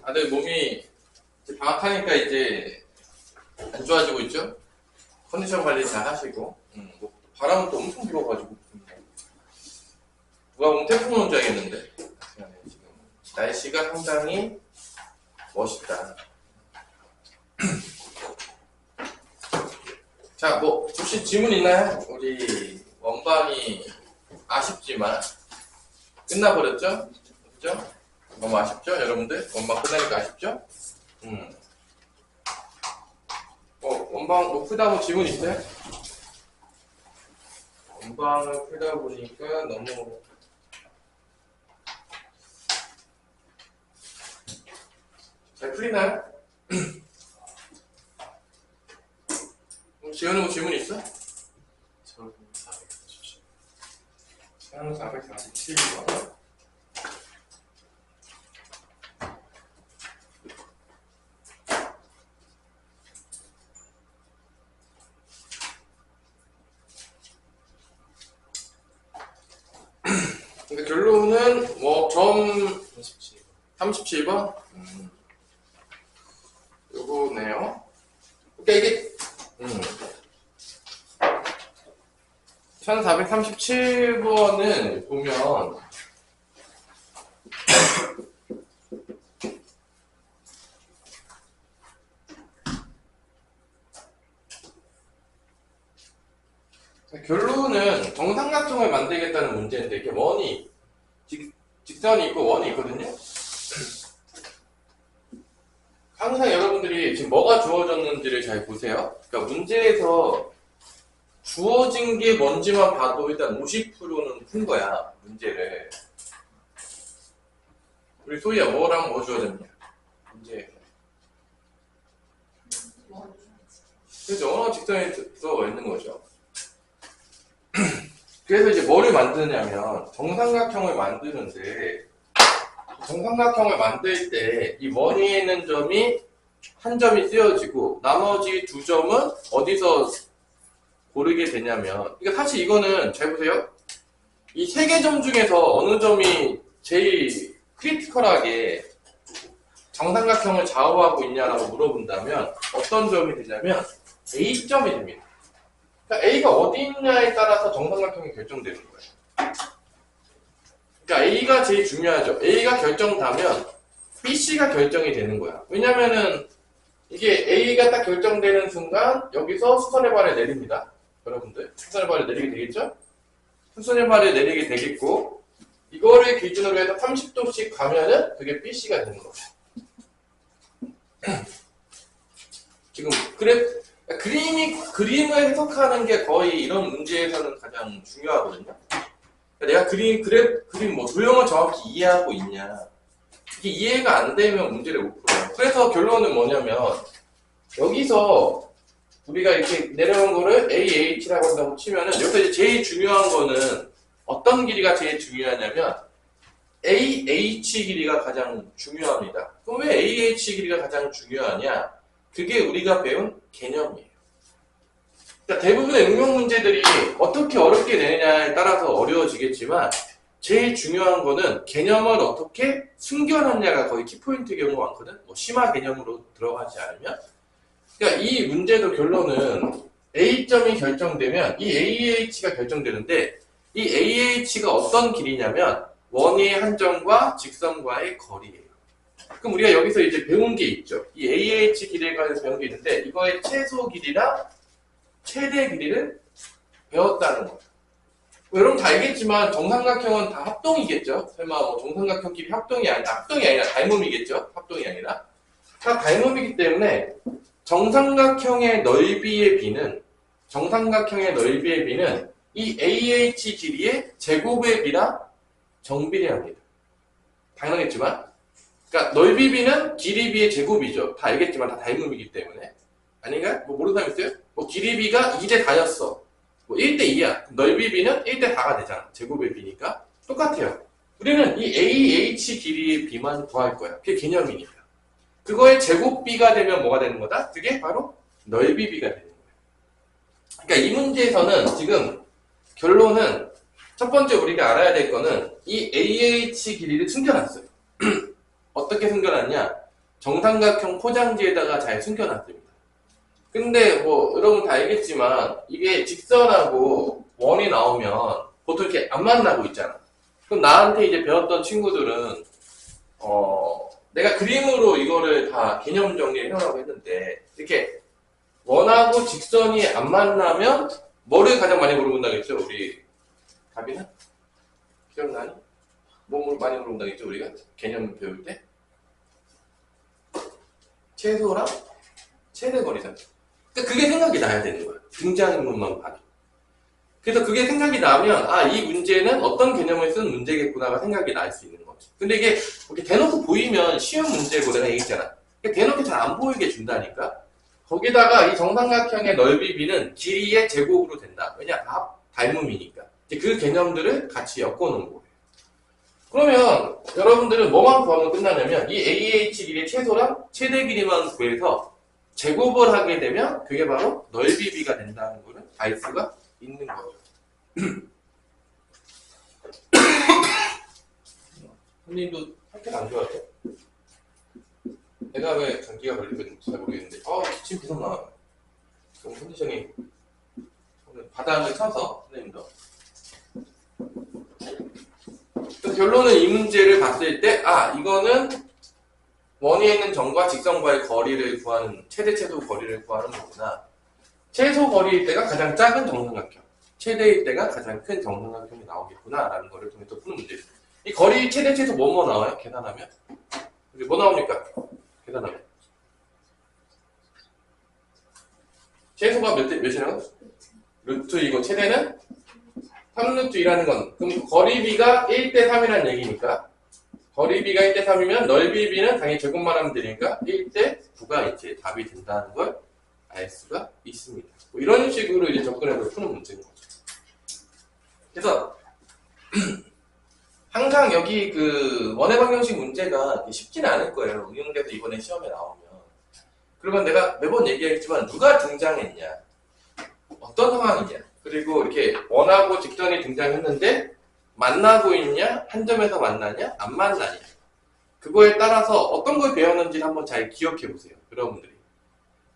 다들 몸이 이제 방학하니까 이제 안 좋아지고 있죠? 컨디션 관리 잘 하시고, 뭐 바람은 또 엄청 불어가지고, 누가 보면 태풍 온 줄 알겠는데, 지금 날씨가 상당히 멋있다. 자, 뭐 혹시 질문 있나요? 우리 원방이 아쉽지만 끝나버렸죠? 그죠? 너무 아쉽죠, 여러분들? 원방 끝나니까 아쉽죠? 원방 뭐 풀다 보 질문 있어요? 원방을 풀다 보니까 너무 잘 풀리나요? 지현이 뭐 질문 있어? 1447번. 근데 결론은 뭐 점 37번? 요거네요. 그러니까 이게 1437번은 보면 결론은 정삼각형을 만들겠다는 문제인데 이렇게 원이 직선이 있고 원이 있거든요. 항상 여러분들이 지금 뭐가 주어졌는지를 잘 보세요. 그러니까 문제에서 주어진 게 뭔지만 봐도 일단 50%는 푼 거야, 문제를. 우리 소희야, 뭐랑 뭐 주어졌냐? 문제에서. 그래서 언어 직선이 들어가 있는 거죠. 그래서 이제 뭐를 만드냐면 정삼각형을 만드는데 정삼각형을 만들 때 이 원위에 있는 점이 한 점이 쓰여지고 나머지 두 점은 어디서 고르게 되냐면, 그러니까 사실 이거는 잘 보세요. 이 세 개 점 중에서 어느 점이 제일 크리티컬하게 정삼각형을 좌우하고 있냐라고 물어본다면 어떤 점이 되냐면 A점이 됩니다. 그러니까 A가 어디 있냐에 따라서 정삼각형이 결정되는 거예요. 그러니까 A가 제일 중요하죠. A가 결정되면 BC가 결정이 되는 거야. 왜냐면은 이게 A가 딱 결정되는 순간 여기서 수선의 발을 내립니다. 여러분들 수선의 발을 내리게 되겠죠? 수선의 발을 내리게 되겠고 이거를 기준으로 해서 30도씩 가면은 그게 BC가 되는 거죠. 지금 그림을 해석하는 게 거의 이런 문제에서는 가장 중요하거든요. 내가 그림 뭐 도형을 정확히 이해하고 있냐, 이게 이해가 안 되면 문제를 못 풀어요. 그래서 결론은 뭐냐면 여기서 우리가 이렇게 내려온 거를 AH라고 한다고 치면은 여기서 이제 제일 중요한 거는 어떤 길이가 제일 중요하냐면 AH 길이가 가장 중요합니다. 그럼 왜 AH 길이가 가장 중요하냐? 그게 우리가 배운 개념이에요. 그러니까 대부분의 응용 문제들이 어떻게 어렵게 내느냐에 따라서 어려워지겠지만 제일 중요한 거는 개념을 어떻게 숨겨놨냐가 거의 키포인트 경우가 많거든. 뭐 심화 개념으로 들어가지 않으면. 그러니까 이 문제도 결론은 A점이 결정되면 이 AH가 결정되는데 이 AH가 어떤 길이냐면 원위의 한 점과 직선과의 거리예요. 그럼 우리가 여기서 이제 배운 게 있죠. 이 AH 길이에 관해서 배운 게 있는데 이거의 최소 길이랑 최대 길이를 배웠다는 거예요. 여러분 다 알겠지만 정삼각형은 다 합동이겠죠. 설마 뭐 정삼각형 길이 합동이 아니라 닮음이겠죠. 합동이 아니라 다 닮음이기 때문에 정삼각형의 넓이의 비는 이 AH 길이의 제곱의 비랑 정비례합니다. 당연하겠지만, 그러니까 넓이 비는 길이 비의 제곱이죠. 다 알겠지만 다 닮음이기 때문에. 아닌가요? 뭐 모르는 사람 있어요? 뭐 길이 비가 2대 4였어. 뭐 1대 2야. 넓이 비는 1대 4가 되잖아. 제곱의 비니까. 똑같아요. 우리는 이 AH 길이의 비만 구할 거야. 그게 개념이니까. 그거의 제곱비가 되면 뭐가 되는 거다? 그게 바로 넓이비가 되는 거예요. 그러니까 이 문제에서는 지금 결론은 첫 번째 우리가 알아야 될 거는 이 AH 길이를 숨겨놨어요. 어떻게 숨겨놨냐? 정삼각형 포장지에다가 잘 숨겨놨습니다. 근데 뭐 여러분 다 알겠지만 이게 직선하고 원이 나오면 보통 이렇게 안 만나고 있잖아. 그럼 나한테 이제 배웠던 친구들은 내가 그림으로 이거를 다 개념 정리를 해오라고 했는데 이렇게 원하고 직선이 안 만나면 뭐를 가장 많이 물어본다고 했죠? 우리 가비는? 기억나니? 뭐 많이 물어본다고 했죠? 우리가 개념 배울 때? 최소랑 최대거리잖아. 그러니까 그게 생각이 나야 되는 거야. 등장인물만 봐도. 그래서 그게 생각이 나면 이 문제는 어떤 개념을 쓴 문제겠구나가 생각이 날 수 있는 거지. 근데 이게 이렇게 대놓고 보이면 쉬운 문제고 내가 얘기했잖아. 대놓고 잘 안 보이게 준다니까. 거기다가 이 정삼각형의 넓이 b는 길이의 제곱으로 된다. 왜냐? 닮음이니까. 그 개념들을 같이 엮어놓은 거예요. 그러면 여러분들은 뭐만 구하면 끝나냐면 이 AH1의 최소랑 최대 길이만 구해서 제곱을 하게 되면 그게 바로 넓이 b가 된다는 거를 알 수가 있는 거죠. 선생님도 상태가 안 좋아요? 내가 왜 감기가 걸리는지 잘 모르겠는데 기침 계속 나와요. 그럼 컨디션이 오늘 바닥을 쳐서 선생님도 결론은 이 문제를 봤을 때 이거는 원위에 있는 점과 직선과의 거리를 구하는 최소 거리를 구하는 거구나. 최소 거리일 때가 가장 작은 정삼각형, 최대일 때가 가장 큰 정삼각형이 나오겠구나 라는 거를 통해서 푸는 문제죠. 이 거리 최대 최소 뭐 나와요? 계산하면? 뭐 나옵니까? 계산하면 최소가 몇이라고? 루트 이고 최대는 3루트 2라는 건 그럼 거리 b가 1대 3이라는 얘기니까 거리 b가 1대 3이면 넓이 b는 당연히 제곱만 하면 되니까 1대 9가 이제 답이 된다는 걸 알 수가 있습니다. 뭐 이런 식으로 이제 접근해서 푸는 문제인 거죠. 그래서 항상 여기 그 원의 방정식 문제가 쉽지는 않을 거예요. 응용돼서 이번에 시험에 나오면. 그러면 내가 매번 얘기했지만 누가 등장했냐, 어떤 상황이냐, 그리고 이렇게 원하고 직선이 등장했는데 만나고 있냐, 한 점에서 만나냐, 안 만나냐, 그거에 따라서 어떤 걸 배웠는지 한번 잘 기억해 보세요. 여러분들이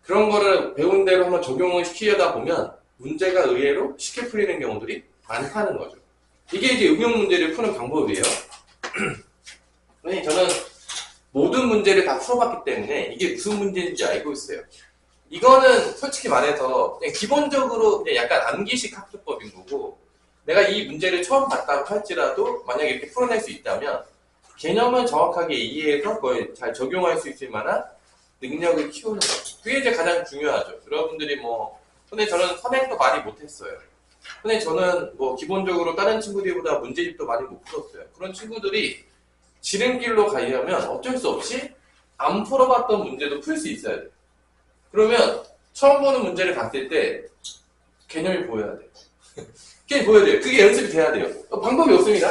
그런 거를 배운 대로 한번 적용을 시키려다 보면 문제가 의외로 쉽게 풀리는 경우들이 많다는 거죠. 이게 이제 응용 문제를 푸는 방법이에요. 저는 모든 문제를 다 풀어봤기 때문에 이게 무슨 문제인지 알고 있어요. 이거는 솔직히 말해서 그냥 기본적으로 그냥 약간 암기식 학습법인 거고, 내가 이 문제를 처음 봤다고 할지라도 만약에 이렇게 풀어낼 수 있다면 개념을 정확하게 이해해서 그걸 잘 적용할 수 있을 만한 능력을 키우는 거죠. 그게 이제 가장 중요하죠. 여러분들이 근데 저는 선행도 많이 못했어요. 근데 저는 기본적으로 다른 친구들보다 문제집도 많이 못 풀었어요. 그런 친구들이 지름길로 가려면 어쩔 수 없이 안 풀어봤던 문제도 풀 수 있어야 돼요. 그러면 처음 보는 문제를 봤을 때 개념이 보여야 돼요. 그게 보여야 돼요. 그게 연습이 돼야 돼요. 방법이 없습니다.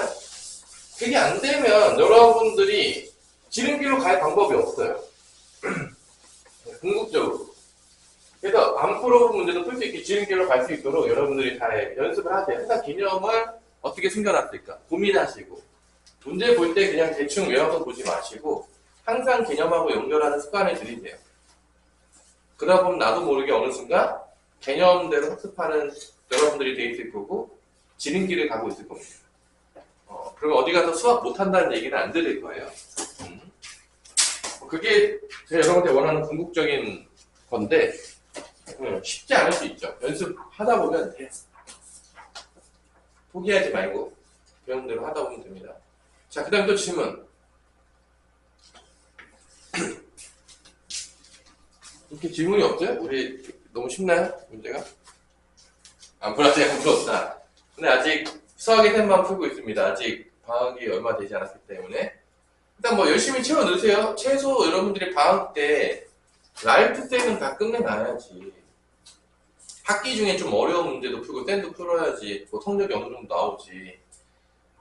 그게 안 되면 여러분들이 지름길로 갈 방법이 없어요. 궁극적으로. 그래서 안 풀어본 문제도 풀 수 있게 지름길로 갈 수 있도록 여러분들이 잘 연습을 하세요. 항상 개념을 어떻게 숨겨놨을까 고민하시고, 문제 볼 때 그냥 대충 외워서 보지 마시고 항상 개념하고 연결하는 습관을 들이세요. 그러다 보면 나도 모르게 어느 순간 개념대로 학습하는 여러분들이 돼 있을 거고 지름길을 가고 있을 겁니다. 그러면 어디 가서 수학 못한다는 얘기는 안 들을 거예요. 그게 제가 여러분한테 원하는 궁극적인 건데 쉽지 않을 수 있죠. 연습하다 보면 돼요. 포기하지 말고 배운 대로 하다 보면 됩니다. 자, 그 다음 또 질문. 이렇게 질문이 없어요? 우리 너무 쉽나요? 문제가? 안 풀었다. 근데 아직 수학의 셈만 풀고 있습니다. 아직 방학이 얼마 되지 않았기 때문에. 일단 열심히 채워 넣으세요. 최소 여러분들이 방학 때 라이프 셈은 다 끝내놔야지. 학기 중에 좀 어려운 문제도 풀고 셈도 풀어야지 성적이 어느 정도 나오지.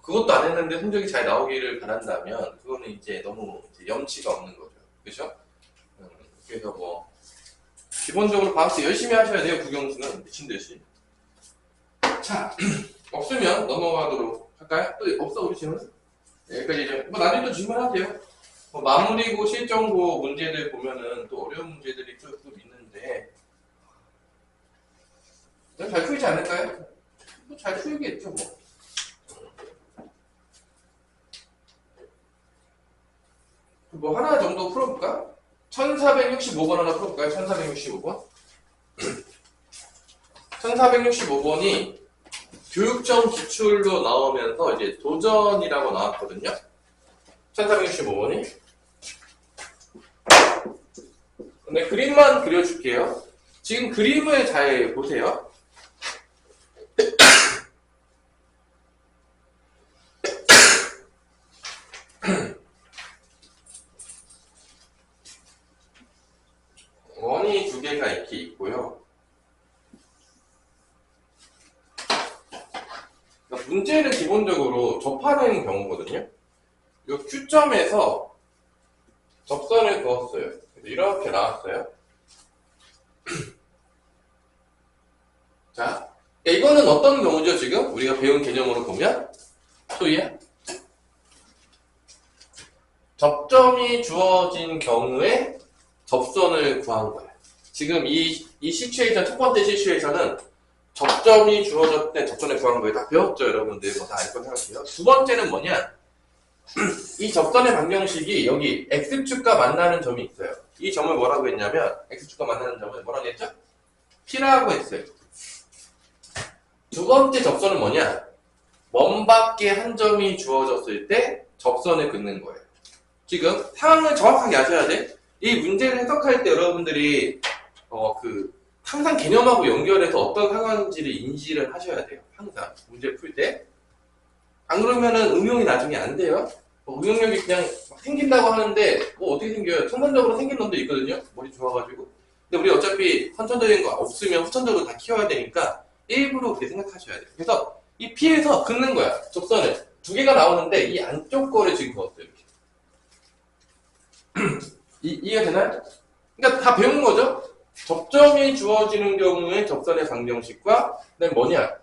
그것도 안 했는데 성적이 잘 나오기를 바란다면 그거는 이제 너무 염치가 없는 거죠. 그렇죠? 그래서 기본적으로 방학 때 열심히 하셔야 돼요. 국영수는 미친듯이. 자, 없으면 넘어가도록 할까요? 또 없어 우리 질문? 여기까지죠. 나중에 또 질문하세요. 마무리고 실전고 문제들 보면은 또 어려운 문제들이 좀 있는데 잘 풀지 않을까요? 잘 풀겠죠 뭐. 뭐 하나 정도 풀어볼까? 1465번 하나 풀어볼까요? 1465번? 1465번이 교육청 기출로 나오면서 이제 도전이라고 나왔거든요. 1465번이. 근데 그림만 그려줄게요. 지금 그림을 잘 보세요. 원이 두 개가 이렇게 있고요. 그러니까 문제는 기본적으로 접하는 경우거든요. 이 Q점에서 접선을 그었어요. 이렇게 나왔어요. 자, 이거는 어떤 경우죠? 지금 우리가 배운 개념으로 보면 소희야? 접점이 주어진 경우에 접선을 구한 거예요. 지금 이 시츄에이션, 첫 번째 시츄에이션은 접점이 주어졌을 때 접선을 구한 거예요. 다 배웠죠, 여러분들? 뭐 다 알 거 생각해요. 두 번째는 뭐냐? 이 접선의 방정식이 여기 x축과 만나는 점이 있어요. 이 점을 뭐라고 했냐면, x축과 만나는 점을 뭐라고 했죠? P라고 했어요. 두 번째 접선은 뭐냐? 먼 밖에 한 점이 주어졌을 때 접선을 긋는 거예요. 지금 상황을 정확하게 아셔야 돼. 이 문제를 해석할 때 여러분들이 항상 개념하고 연결해서 어떤 상황인지를 인지를 하셔야 돼요. 항상 문제 풀 때. 안 그러면은 응용이 나중에 안 돼요. 응용력이 그냥 막 생긴다고 하는데 뭐 어떻게 생겨요? 천선적으로 생긴 놈도 있거든요. 머리 좋아가지고. 근데 우리 어차피 선천적인 거 없으면 후천적으로 다 키워야 되니까 일부러 그렇게 생각하셔야 돼요. 그래서 이 P에서 긋는 거야. 접선을. 두 개가 나오는데 이 안쪽 거를 지금 그었어요. 이렇게. 이해가 되나요? 그러니까 다 배운 거죠? 접점이 주어지는 경우에 접선의 방정식과 그다음에 뭐냐?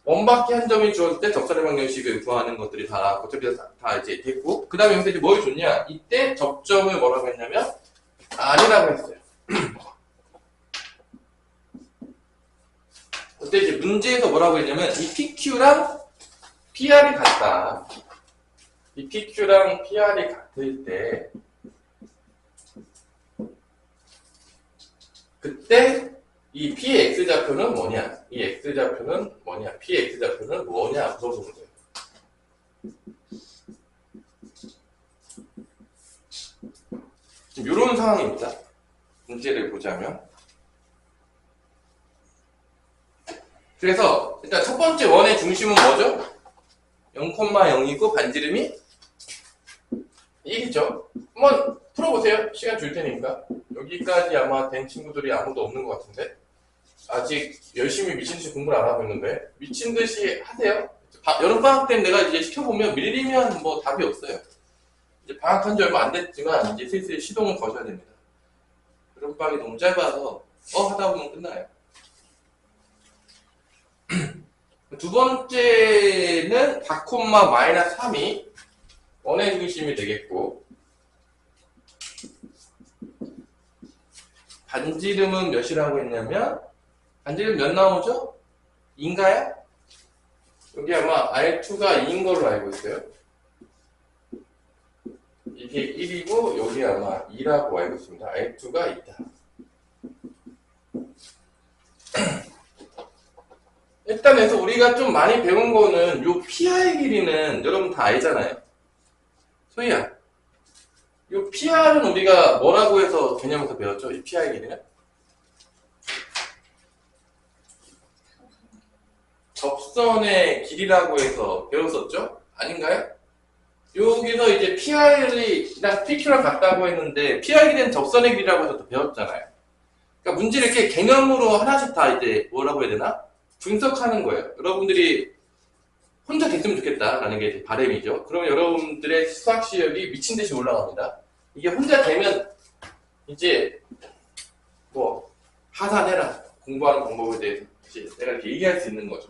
먼 밖에 한 점이 주어질 때 접선의 방정식을 구하는 것들이 다 어차피 다 이제 됐고 그 다음에 여기서 이제 뭘 줬냐? 이때 접점을 뭐라고 했냐면 R이라고 했어요. 그때 이제 문제에서 뭐라고 했냐면 이 PQ랑 PR이 같다. 이 PQ랑 PR이 같을 때 그때 이 P의 X좌표는 뭐냐? 이 X좌표는 뭐냐? P의 X좌표는 뭐냐? 물어보는 거예요. 지금 이런 상황입니다. 문제를 보자면. 그래서 일단 첫 번째 원의 중심은 뭐죠? 0,0이고 반지름이 1이죠. 한번 풀어보세요. 시간 줄 테니까. 여기까지 아마 된 친구들이 아무도 없는 것 같은데 아직 열심히 미친듯이 공부를 안 하고 있는데 미친듯이 하세요. 여름방학 때는 내가 이제 시켜보면 밀리면 뭐 답이 없어요. 이제 방학한 지 얼마 안 됐지만 이제 슬슬 시동을 거셔야 됩니다. 여름방학이 너무 짧아서 하다 보면 끝나요. 두 번째는 4,-3이 원의 중심이 되겠고 반지름은 몇이라고 했냐면 반지름 몇 나오죠? 2인가요? 여기 아마 R2가 2인 걸로 알고 있어요. 이게 1이고 여기 아마 2라고 알고 있습니다. R2가 2다. 일단 해서 우리가 좀 많이 배운 거는 요 PR의 길이는 여러분 다 알잖아요. 소희야, 요 PR은 우리가 뭐라고 해서 개념에서 배웠죠? 이 PR의 길이는? 접선의 길이라고 해서 배웠었죠? 아닌가요? 여기서 이제 PR이랑 PQ랑 같다고 했는데 PR 길이는 접선의 길이라고 해서 또 배웠잖아요. 그러니까 문제를 이렇게 개념으로 하나씩 다 이제 뭐라고 해야 되나? 분석하는 거예요. 여러분들이 혼자 됐으면 좋겠다라는 게 제 바람이죠. 그러면 여러분들의 수학 실력이 미친 듯이 올라갑니다. 이게 혼자 되면 이제 뭐 하산해라 공부하는 방법에 대해서 이제 내가 이렇게 얘기할 수 있는 거죠.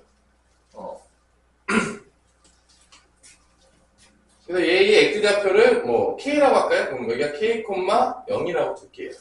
그래서 얘의 X좌표를 뭐 K라고 할까요? 그럼 여기가 K, 0이라고 둘게요.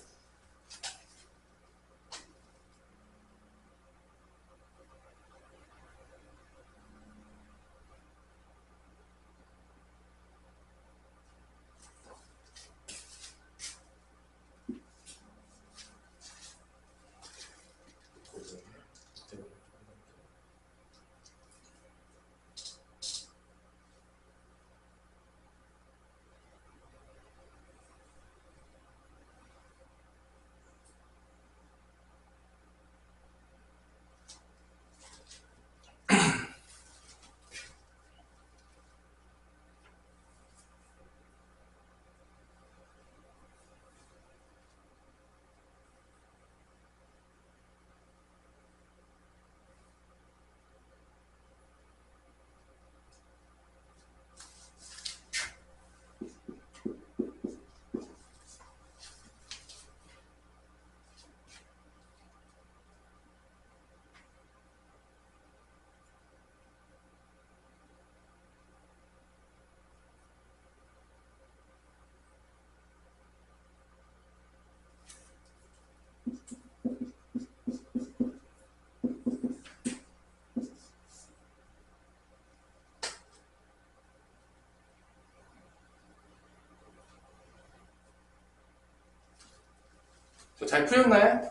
잘 풀렸나요?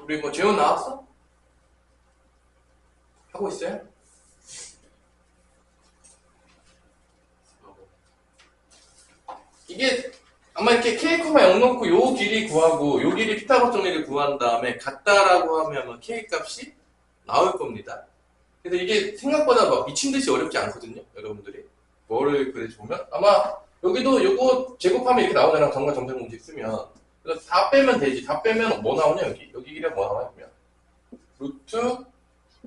우리 뭐 재원 나왔어? 하고 있어요? 이게 아마 이렇게 K, 0 놓고 요 길이 구하고 요 길이 피타고라스 정리를 구한 다음에 같다라고 하면 아마 K 값이 나올 겁니다. 그래서 이게 생각보다 막 미친 듯이 어렵지 않거든요, 여러분들이. 뭐를 그래 보면 아마 여기도 요거 제곱하면 이렇게 나오잖아, 정말 정답 문제 쓰면. 그래서 다 빼면 되지. 다 빼면 뭐 나오냐, 여기 길이가 뭐 나와요, 그러면 루트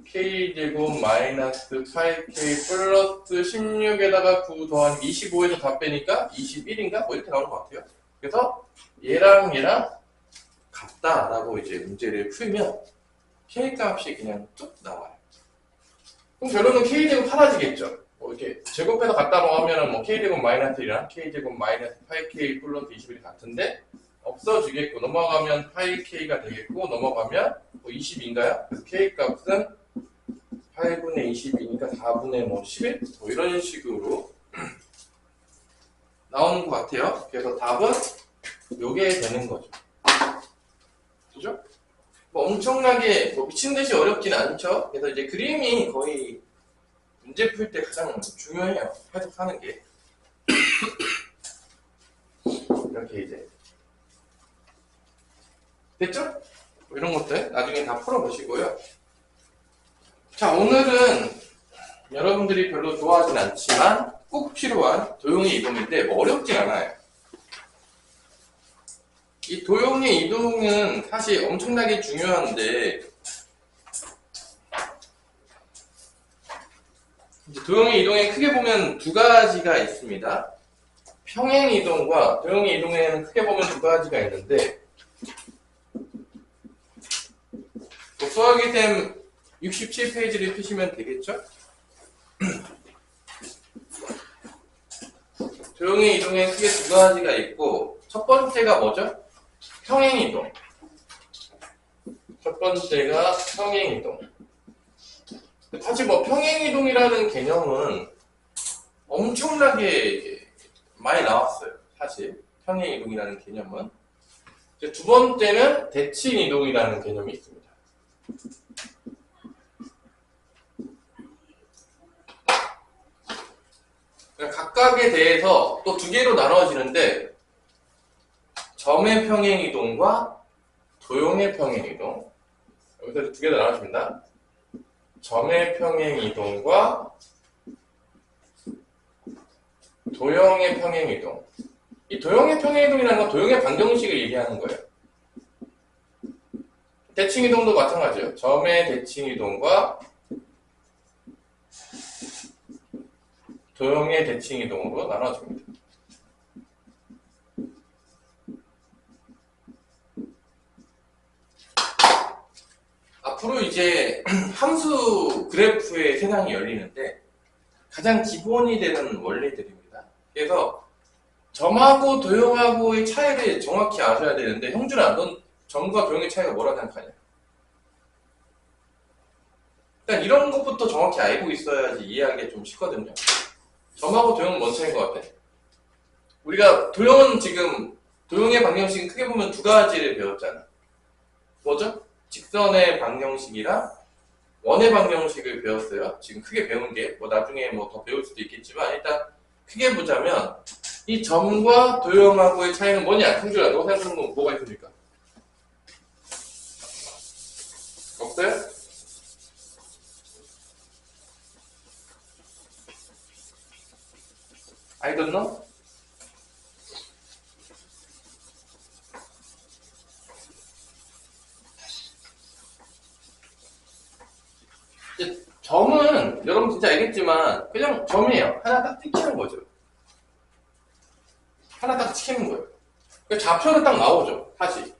K제곱 마이너스 8K 플러스 16에다가 9 더하기 25에서 다 빼니까 21인가? 뭐 이렇게 나오는 것 같아요. 그래서 얘랑 같다라고 이제 문제를 풀면 K 값이 그냥 쭉 나와요. 그럼 결론은 K제곱 사라지겠죠. 뭐 이렇게 제곱해서 같다고 하면은 뭐 K제곱 마이너스 1이랑 K제곱 마이너스 8K 플러스 21이 같은데 없어지겠고 넘어가면 8K가 되겠고 넘어가면 뭐 20인가요? 그래서 K 값은 8분의 22니까 4분의 뭐 11? 뭐 이런 식으로 나오는 것 같아요. 그래서 답은 요게 되는 거죠. 그죠? 뭐 엄청나게 뭐 미친듯이 어렵진 않죠. 그래서 이제 그림이 거의 문제 풀 때 가장 중요해요. 해석하는 게. 이렇게 이제. 됐죠? 뭐 이런 것들 나중에 다 풀어보시고요. 자, 오늘은 여러분들이 별로 좋아하진 않지만 꼭 필요한 도형의 이동인데 뭐 어렵진 않아요. 이 도형의 이동은 사실 엄청나게 중요한데 도형의 이동에 크게 보면 두 가지가 있습니다. 평행 이동과 도형의 이동에는 크게 보면 두 가지가 있는데 수학이 된 67페이지를 펴시면 되겠죠? 도형의 이동에 크게 두 가지가 있고 첫 번째가 뭐죠? 평행이동. 첫 번째가 평행이동. 사실 뭐 평행이동이라는 개념은 엄청나게 많이 나왔어요. 사실 평행이동이라는 개념은. 이제 두 번째는 대칭이동이라는 개념이 있습니다. 각각에 대해서 또 두 개로 나눠지는데 점의 평행이동과 도형의 평행이동 여기서 두 개로 나눠집니다. 점의 평행이동과 도형의 평행이동. 이 도형의 평행이동이라는 건 도형의 방정식을 얘기하는 거예요. 대칭이동도 마찬가지예요. 점의 대칭이동과 도형의 대칭이동으로 나눠집니다. 앞으로 이제 함수 그래프의 세상이 열리는데 가장 기본이 되는 원리들입니다. 그래서 점하고 도형하고의 차이를 정확히 아셔야 되는데 형준아, 넌 점과 도형의 차이가 뭐라 생각하냐? 일단 이런 것부터 정확히 알고 있어야지 이해하기가 좀 쉽거든요. 점하고 도형은 뭔 차이인 것 같아? 우리가 도형은 지금 도형의 방정식은 크게 보면 두 가지를 배웠잖아. 뭐죠? 직선의 방정식이랑 원의 방정식을 배웠어요. 지금 크게 배운 게 뭐 나중에 뭐 더 배울 수도 있겠지만 일단 크게 보자면 이 점과 도형하고의 차이는 뭐냐? 형준아, 너 생각하는 건 뭐가 있습니까? 없어요? I don't know? 점은 여러분 진짜 알겠지만 그냥 점이에요. 하나 딱 찍히는 거죠. 하나 딱 찍히는 거예요. 좌표는 딱 나오죠. 다시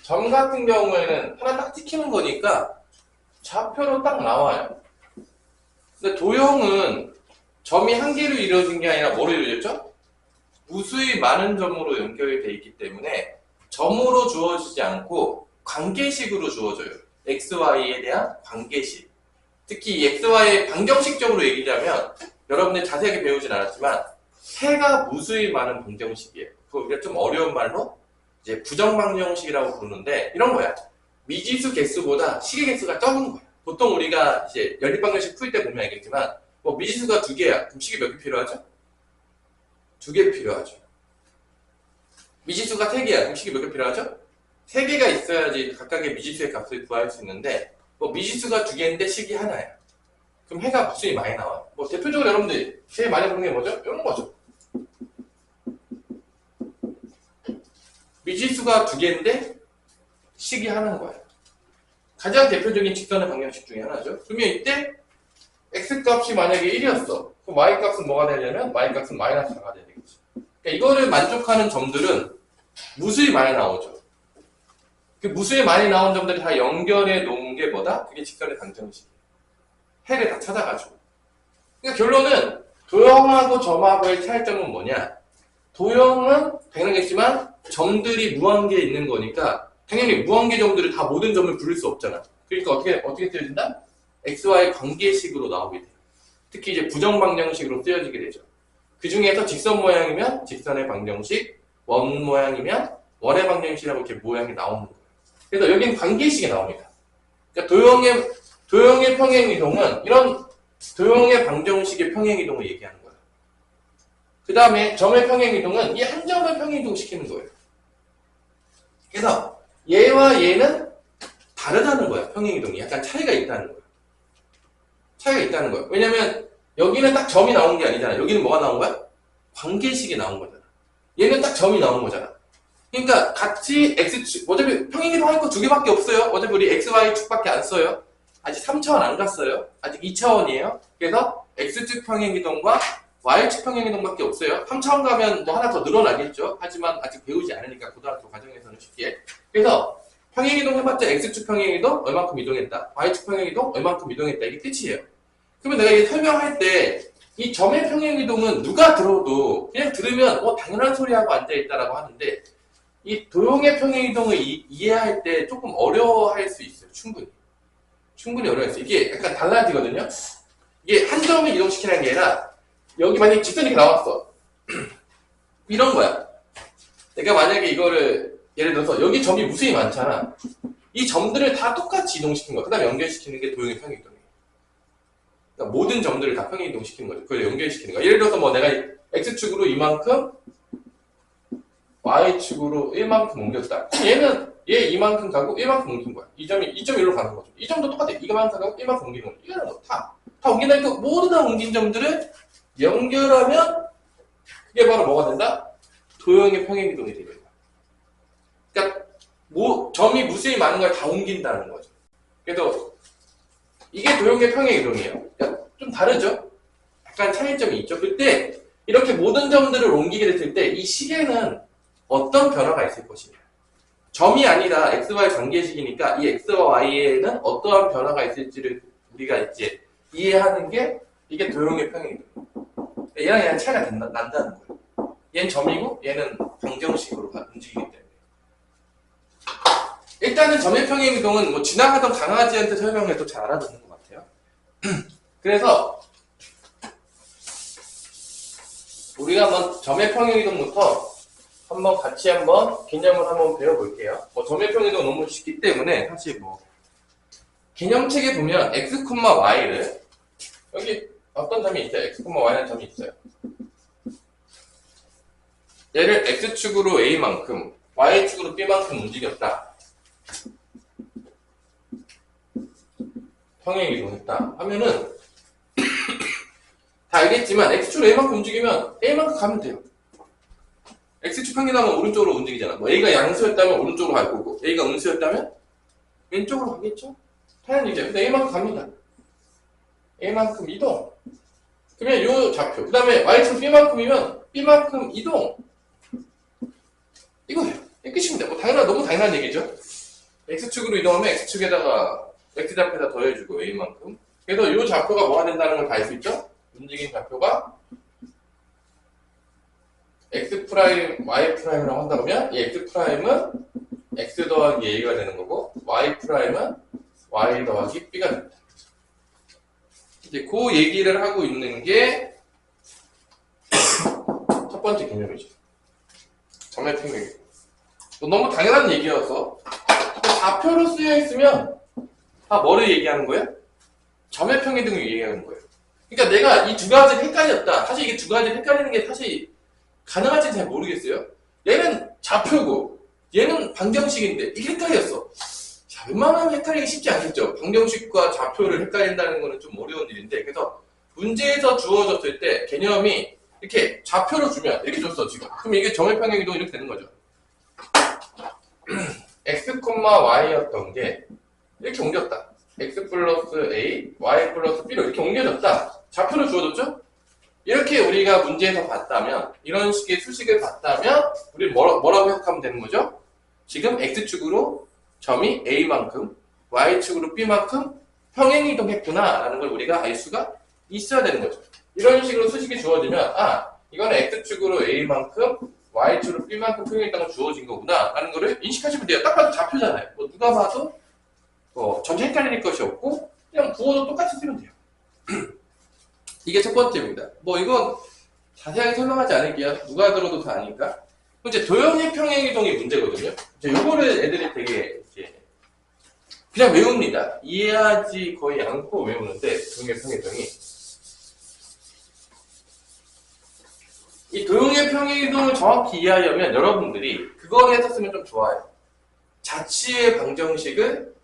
점 같은 경우에는 하나 딱 찍히는 거니까 좌표로 딱 나와요. 근데 도형은 점이 한 개로 이루어진 게 아니라 뭐로 이루어졌죠? 무수히 많은 점으로 연결이 되어 있기 때문에 점으로 주어지지 않고 관계식으로 주어져요. XY에 대한 관계식. 특히 이 XY의 방정식적으로 얘기하자면 여러분들 자세하게 배우진 않았지만 해가 무수히 많은 방정식이에요. 그거 우리가 좀 어려운 말로 이제 부정방정식이라고 부르는데 이런 거야. 미지수 개수보다 식의 개수가 적은 거야. 보통 우리가 이제 연립방정식 풀 때 보면 알겠지만 뭐 미지수가 2개야. 그럼 식이 몇 개 필요하죠? 2개 필요하죠. 미지수가 3개야. 그럼 식이 몇 개 필요하죠? 3개가 있어야지 각각의 미지수의 값을 구할 수 있는데 뭐 미지수가 2개인데 식이 하나야. 그럼 해가 무수히 많이 나와요. 뭐 대표적으로 여러분들 제일 많이 보는 게 뭐죠? 이런 거죠. 미지수가 2개인데 식이 하나인 거예요. 가장 대표적인 직선의 방정식 중에 하나죠. 그러면 이때 x값이 만약에 1이었어. 그럼 y값은 뭐가 되냐면 y값은 마이너스 4가 돼야 되겠지. 그러니까 이거를 만족하는 점들은 무수히 많이 나오죠. 그 무수히 많이 나온 점들을 다 연결해 놓은 게 뭐다? 그게 직선의 방정식이에요. 해를 다 찾아가지고. 그러니까 결론은 도형하고 점하고의 차이점은 뭐냐? 도형은 당연하겠지만 점들이 무한계에 있는 거니까 당연히 무한계 점들을 다 모든 점을 부를 수 없잖아. 그러니까 어떻게 쓰여진다? XY 관계식으로 나오게 돼요. 특히 이제 부정방정식으로 쓰여지게 되죠. 그 중에서 직선 모양이면 직선의 방정식, 원 모양이면 원의 방정식이라고 이렇게 모양이 나오는 거예요. 그래서 여기는 관계식이 나옵니다. 그러니까 도형의 평행이동은 이런 도형의 방정식의 평행이동을 얘기하는 거예요. 그 다음에 점의 평행이동은 이 한 점을 평행이동시키는 거예요. 그래서 얘와 얘는 다르다는 거야. 평행이동이 약간 차이가 있다는 거야. 차이가 있다는 거야. 왜냐면 여기는 딱 점이 나온 게 아니잖아. 여기는 뭐가 나온 거야? 관계식이 나온 거잖아. 얘는 딱 점이 나온 거잖아. 그러니까 같이 X축, 어차피 평행이동 할 거 2개밖에 없어요. 어차피 우리 XY축밖에 안 써요. 아직 3차원 안 갔어요. 아직 2차원이에요. 그래서 X축 평행이동과 Y축 평행이동밖에 없어요. 3차원 가면 뭐 하나 더 늘어나겠죠. 하지만 아직 배우지 않으니까 고등학교 과정에서는 쉽게. 그래서 평행이동 해봤자 X축 평행이동 얼만큼 이동했다. Y축 평행이동 얼만큼 이동했다. 이게 끝이에요. 그러면 내가 이게 설명할 때 이 점의 평행이동은 누가 들어도 그냥 들으면 당연한 소리 하고 앉아있다라고 하는데 이 도형의 평행이동을 이해할 때 조금 어려워할 수 있어요. 충분히 어려워할 수 있어요. 이게 약간 달라지거든요. 이게 한 점을 이동시키는 게 아니라 여기 만약에 직선이 이렇게 나왔어. 이런 거야. 내가 만약에 이거를 예를 들어서 여기 점이 무수히 많잖아. 이 점들을 다 똑같이 이동시킨 거야. 그 다음에 연결시키는 게 도형의 평행이동이에요. 그러니까 모든 점들을 다 평행이동시키는 거죠. 그걸 연결시키는 거야. 예를 들어서 뭐 내가 X축으로 이만큼 Y축으로 1만큼 옮겼다. 얘는 얘 이만큼 가고 1만큼 옮긴 거야. 이 점이 2.1로 가는 거죠. 이 점도 똑같아. 이만큼 가고 1만큼 옮기는 거야. 이거는 다 옮긴다니까 모두 다 옮긴 점들을 연결하면 그게 바로 뭐가 된다? 도형의 평행이동이 되는 거야. 그러니까 점이 무수히 많은 걸 다 옮긴다는 거죠. 그래서 이게 도형의 평행이동이에요. 그러니까 좀 다르죠? 약간 차이점이 있죠. 그때 이렇게 모든 점들을 옮기게 됐을 때 이 식에는 어떤 변화가 있을 것이냐. 점이 아니라 xy 관계식이니까 이 x와 y에는 어떠한 변화가 있을지를 우리가 이제 이해하는 게 이게 도형의 평행이동. 얘랑 얘랑 차이가 난다는 거예요. 얘는 점이고 얘는 방정식으로 움직이기 때문에. 일단은 점의 평행이동은 뭐 지나가던 강아지한테 설명해도 잘 알아듣는 것 같아요. 그래서 우리가 한번 점의 평행이동부터 한번 같이 한번 개념을 한번 배워볼게요. 점의 평행이동 너무 쉽기 때문에 사실 개념책에 보면 x, y를 여기 어떤 점이 있어요. x, y라는 점이 있어요. 얘를 x축으로 a만큼 y축으로 b만큼 움직였다. 평행이동했다 하면은 다 알겠지만 x축으로 a만큼 움직이면 a만큼 가면 돼요. x축 평행하면 오른쪽으로 움직이잖아. a가 양수였다면 오른쪽으로 갈 거고 a가 음수였다면 왼쪽으로 가겠죠? 당연히 이제 근데 a만큼 갑니다. a만큼 이동. 그러면 요 좌표. 그 다음에 y축 b만큼이면 b만큼 이동. 이거예요. 이게 끝입니다. 너무 당연한 얘기죠. x축으로 이동하면 x축에다가 x좌표에다 더해주고 a만큼. 그래서 요 좌표가 뭐가 된다는 걸 다 알 수 있죠? 움직인 좌표가 x 프라임, y 프라임이라고 한다 그러면 이 x 프라임은 x 더하기 a가 되는 거고 y 프라임은 y 더하기 b가 됩니다. 이제 그 얘기를 하고 있는 게 첫 번째 개념이죠. 점의 평행. 너무 당연한 얘기여서 좌표로 쓰여 있으면 다 뭐를 얘기하는 거예요? 점의 평행등을 얘기하는 거예요. 그러니까 내가 이 두 가지를 헷갈렸다. 사실 이게 두 가지를 헷갈리는 게 사실 가능할지 잘 모르겠어요. 얘는 좌표고 얘는 방정식인데 이게 헷갈렸어. 자, 웬만하면 헷갈리기 쉽지 않겠죠. 방정식과 좌표를 헷갈린다는 거는 좀 어려운 일인데 그래서 문제에서 주어졌을 때 개념이 이렇게 좌표로 주면 이렇게 줬어 지금. 그럼 이게 점의 평행이동 이렇게 되는 거죠. x, y였던 게 이렇게 옮겼다. x 플러스 a, y 플러스 b로 이렇게 옮겨졌다. 좌표로 주어졌죠? 이렇게 우리가 문제에서 봤다면 이런 식의 수식을 봤다면 우리 뭐라고 해석하면 되는 거죠? 지금 x축으로 점이 a만큼 y축으로 b만큼 평행이동했구나 라는 걸 우리가 알 수가 있어야 되는 거죠. 이런 식으로 수식이 주어지면 이거는 x축으로 a만큼 y축으로 b만큼 평행이동이 주어진 거구나 라는 거를 인식하시면 돼요. 딱 봐도 좌표잖아요. 누가 봐도 전혀 헷갈릴 것이 없고 그냥 부호도 똑같이 쓰면 돼요. 이게 첫 번째입니다. 이건 자세하게 설명하지 않을게요. 누가 들어도 다 아니까. 이제 도형의 평행이동이 문제거든요. 요거를 애들이 되게 이제 그냥 외웁니다. 이해하지 거의 않고 외우는데 도형의 평행이동이 이 도형의 평행이동을 정확히 이해하려면 여러분들이 그걸 했었으면 좀 좋아요. 자치의 방정식을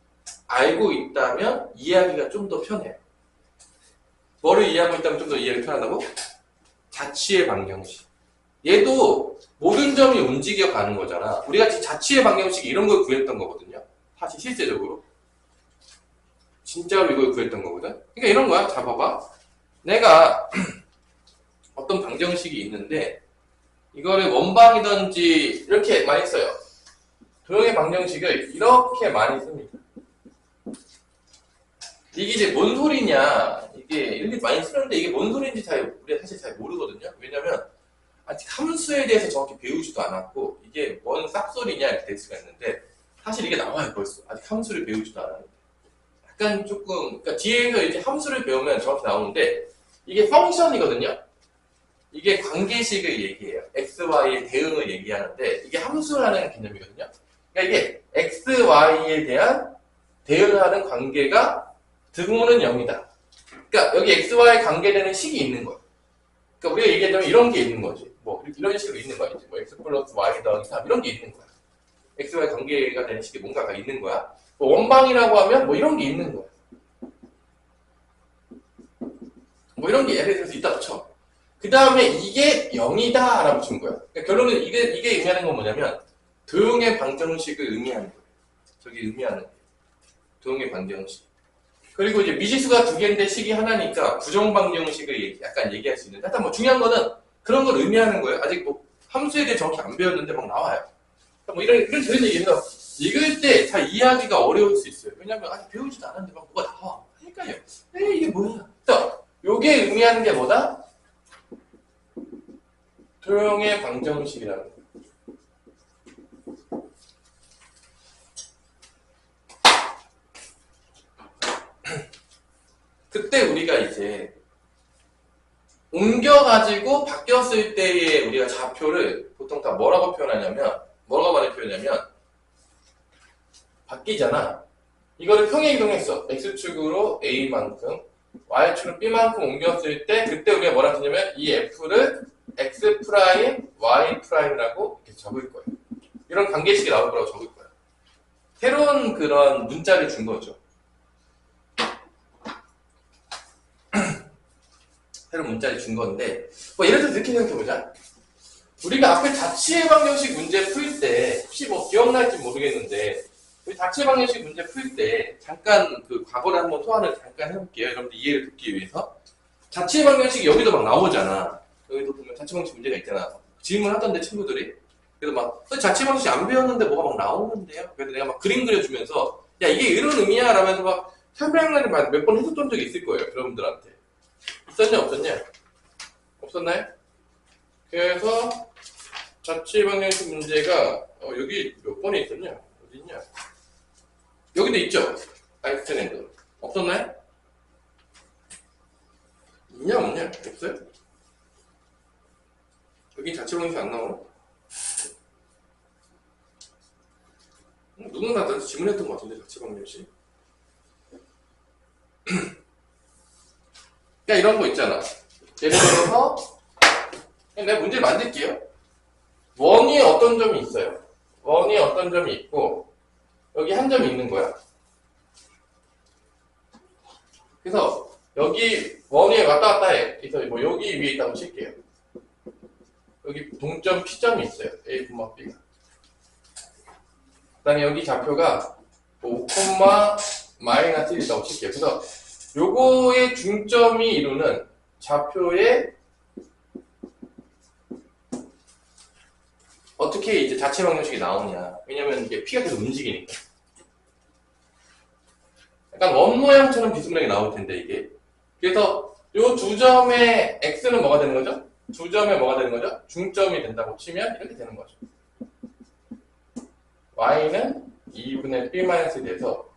알고 있다면 이해하기가 좀 더 편해요. 뭐를 이해하고 있다면 좀 더 이해가 편하다고? 자치의 방정식. 얘도 모든 점이 움직여가는 거잖아. 우리가 자치의 방정식 이런 걸 구했던 거거든요. 사실 실제적으로. 진짜로 이걸 구했던 거거든. 그러니까 이런 거야. 자, 봐봐. 내가 어떤 방정식이 있는데 이거를 원방이든지 이렇게 많이 써요. 도형의 방정식을 이렇게 많이 씁니다. 이게 이제 뭔 소리냐, 이게 이렇게 많이 쓰는데 이게 뭔 소리인지 우리가 사실 잘 모르거든요. 왜냐면 아직 함수에 대해서 정확히 배우지도 않았고 이게 뭔 싹소리냐 이렇게 될 수가 있는데 사실 이게 나와요 벌써. 아직 함수를 배우지도 않았는데 약간 조금 그러니까 뒤에서 이제 함수를 배우면 정확히 나오는데 이게 펑션이거든요. 이게 관계식을 얘기해요. x, y의 대응을 얘기하는데 이게 함수라는 개념이거든요. 그러니까 이게 x, y에 대한 대응하는 관계가 등호는 0이다. 그러니까 여기 x, y 관계되는 식이 있는 거야. 그러니까 우리가 얘기하자면 이런 게 있는 거지. 이런 식으로 있는 거야. 이제 x 플러스 y 더하기 3 이런 게 있는 거야. x, y 관계가 되는 식이 뭔가가 있는 거야. 원방이라고 하면 이런 게 있는 거야. 이런 게 예를 들어서 있다 쳐. 그 다음에 이게 0이다 라고 준 거야. 그러니까 결론은 이게 의미하는 건 뭐냐면 도형의 방정식을 의미하는 거예요. 저기 의미하는 거예요. 도형의 방정식. 그리고 이제 미지수가 두 개인데 식이 하나니까 부정방정식을 약간 얘기할 수 있는데 하여튼 중요한 거는 그런 걸 의미하는 거예요. 아직 함수에 대해 정확히 안 배웠는데 막 나와요. 이런 얘기해서 읽을 때 잘 이해하기가 어려울 수 있어요. 왜냐면 아직 배우지도 않았는데 막 뭐가 나와. 헷갈려. 이게 뭐야? 그래서 요게 의미하는 게 뭐다? 도형의 방정식이라는 거. 그때 우리가 이제 옮겨가지고 바뀌었을 때의 우리가 좌표를 보통 다 뭐라고 표현하냐면, 뭐라고 많이 표현하냐면, 바뀌잖아. 이거를 평행이동했어. X축으로 A만큼, Y축으로 B만큼 옮겼을 때, 그때 우리가 뭐라고 하냐면, 이 F를 X 프라임, Y 프라임이라고 이렇게 적을 거예요. 이런 관계식이 나올 거라고 적을 거예요. 새로운 그런 문자를 준 거죠. 새로운 문자를 준 건데, 뭐 예를 들어서 이렇게 생각해보자. 우리가 앞에 자취의 방정식 문제 풀 때, 혹시 뭐 기억날지 모르겠는데, 우리 자취의 방정식 문제 풀 때, 잠깐 그 과거를 한번 소환을 잠깐 해볼게요. 여러분들 이해를 돕기 위해서. 자취의 방정식이 여기도 막 나오잖아. 여기도 보면 자취의 방정식 문제가 있잖아. 질문하던데 친구들이. 그래서 막, 자취의 방정식 안 배웠는데 뭐가 막 나오는데요? 그래서 내가 막 그림 그려주면서, 야, 이게 이런 의미야? 라면서 막 설명을 몇 번 해줬던 적이 있을 거예요. 여러분들한테. 있었냐 없었냐? 없었나요? 그래서 자취 방정식 문제가 여기 몇 번에 있었냐? 어디 있냐? 여기도 있죠? 아이스트랜드 없었나요? 있냐 없냐? 없어요? 여기 자취 방정식 안 나오나? 누군가 나한테 질문했던 것 같은데 자취 방정식. 그러니까 이런 거 있잖아. 예를 들어서 내가 문제를 만들게요. 원이 어떤 점이 있어요. 원이 어떤 점이 있고 여기 한 점이 있는 거야. 그래서 여기 원이 왔다 갔다 해. 그래서 뭐 여기 위에 있다고 칠게요. 여기 동점 P점이 있어요. A, B가. 그 다음에 여기 좌표가 5, 마이너스 1이라고 칠게요. 그래서 요거의 중점이 이루는 좌표의 어떻게 이제 자체 방정식이 나오냐. 왜냐면 이게 P가 계속 움직이니까. 약간 원 모양처럼 비스무리하게 나올 텐데, 이게. 그래서 요 두 점의 X는 뭐가 되는 거죠? 두 점에 뭐가 되는 거죠? 중점이 된다고 치면 이렇게 되는 거죠. Y는 2분의 B-1이 돼서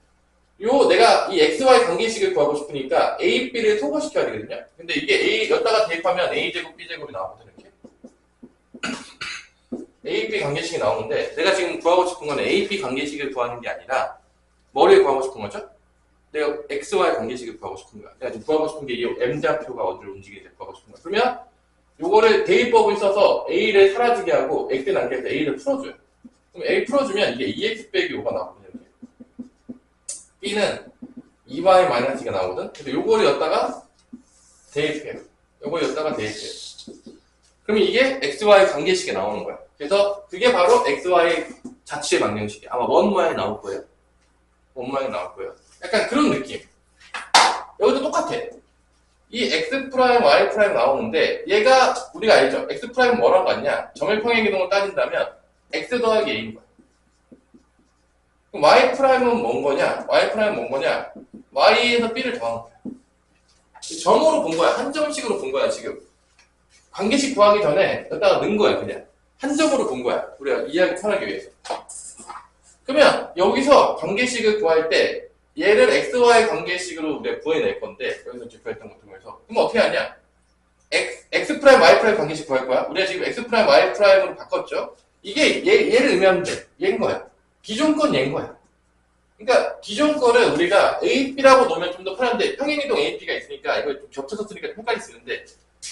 내가 이 XY 관계식을 구하고 싶으니까 A, B를 소거시켜야 되거든요. 근데 이게 A, 여기다가 대입하면 A제곱, B제곱이 나오거든요. 이렇게. A, B 관계식이 나오는데 내가 지금 구하고 싶은 건 A, B 관계식을 구하는 게 아니라 뭐를 구하고 싶은 거죠? 내가 XY 관계식을 구하고 싶은 거야. 내가 지금 구하고 싶은 게 이 M좌표가 어디로 움직이는지 구하고 싶은 거야. 그러면 요거를 대입법을 써서 A를 사라지게 하고 X는 남게 해서 A를 풀어줘요. 그럼 A 풀어주면 이게 2X 빼기 5가 나오거든요. B는 2y-2가 나오거든? 그래서 요거를 여기다가 대입해요. 요거를 여기다가 대입해요. 그러면 이게 XY 관계식에 나오는 거야. 그래서 그게 바로 XY 자취의 방정식이야. 아마 원 모양이 나올 거예요. 원 모양이 나올 거예요. 약간 그런 느낌. 여기도 똑같아. 이 X 프라임, Y 프라임 나오는데 얘가 우리가 알죠? X 프라임은 뭐라고 하냐? 점의 평행이동을 따진다면 X 더하기 A인 거야. 그럼 Y 프라임은 뭔 거냐? Y 프라임은 뭔 거냐? Y에서 B를 더한 거야. 점으로 본 거야. 한 점씩으로 본 거야, 지금. 관계식 구하기 전에 여기다가 넣은 거야, 그냥. 한 점으로 본 거야. 우리가 이해하기 편하기 위해서. 그러면 여기서 관계식을 구할 때 얘를 XY 관계식으로 우리가 구해낼 건데 여기서 제표했던 것 통해서 그럼 어떻게 하냐? X 프라임, Y 프라임 관계식 구할 거야. 우리가 지금 X 프라임, Y 프라임으로 바꿨죠? 이게 얘를 의미하는데 얘인 거야. 기존 건 얘인 거야. 그러니까 기존 거를 우리가 AB라고 놓으면 좀 더 편한데 평행이동 AB가 있으니까 이거 좀 겹쳐서 쓰니까 좀 헷갈릴 수 있는데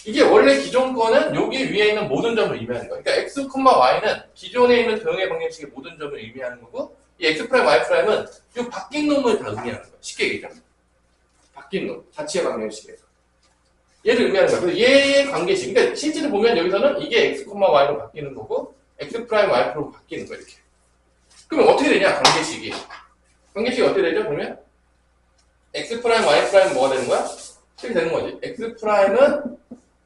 이게 원래 기존 거는 여기 위에 있는 모든 점을 의미하는 거야. 그러니까 X, Y는 기존에 있는 도형의 방정식의 모든 점을 의미하는 거고 이 X 프라임, Y 프라임은 이 바뀐 놈을 다 의미하는 거야. 쉽게 얘기하면. 바뀐 놈. 자취의 방정식에서. 얘를 의미하는 거야. 그래서 얘의 관계식. 그러니까 실제로 보면 여기서는 이게 X, Y로 바뀌는 거고 X 프라임, Y 프라임으로 바뀌는 거야. 이렇게. 그러면 어떻게 되냐? 관계식이. 관계식이 어떻게 되죠? 그러면 X 프라임, Y 프라임 뭐가 되는 거야? 이렇게 되는 거지. X 프라임은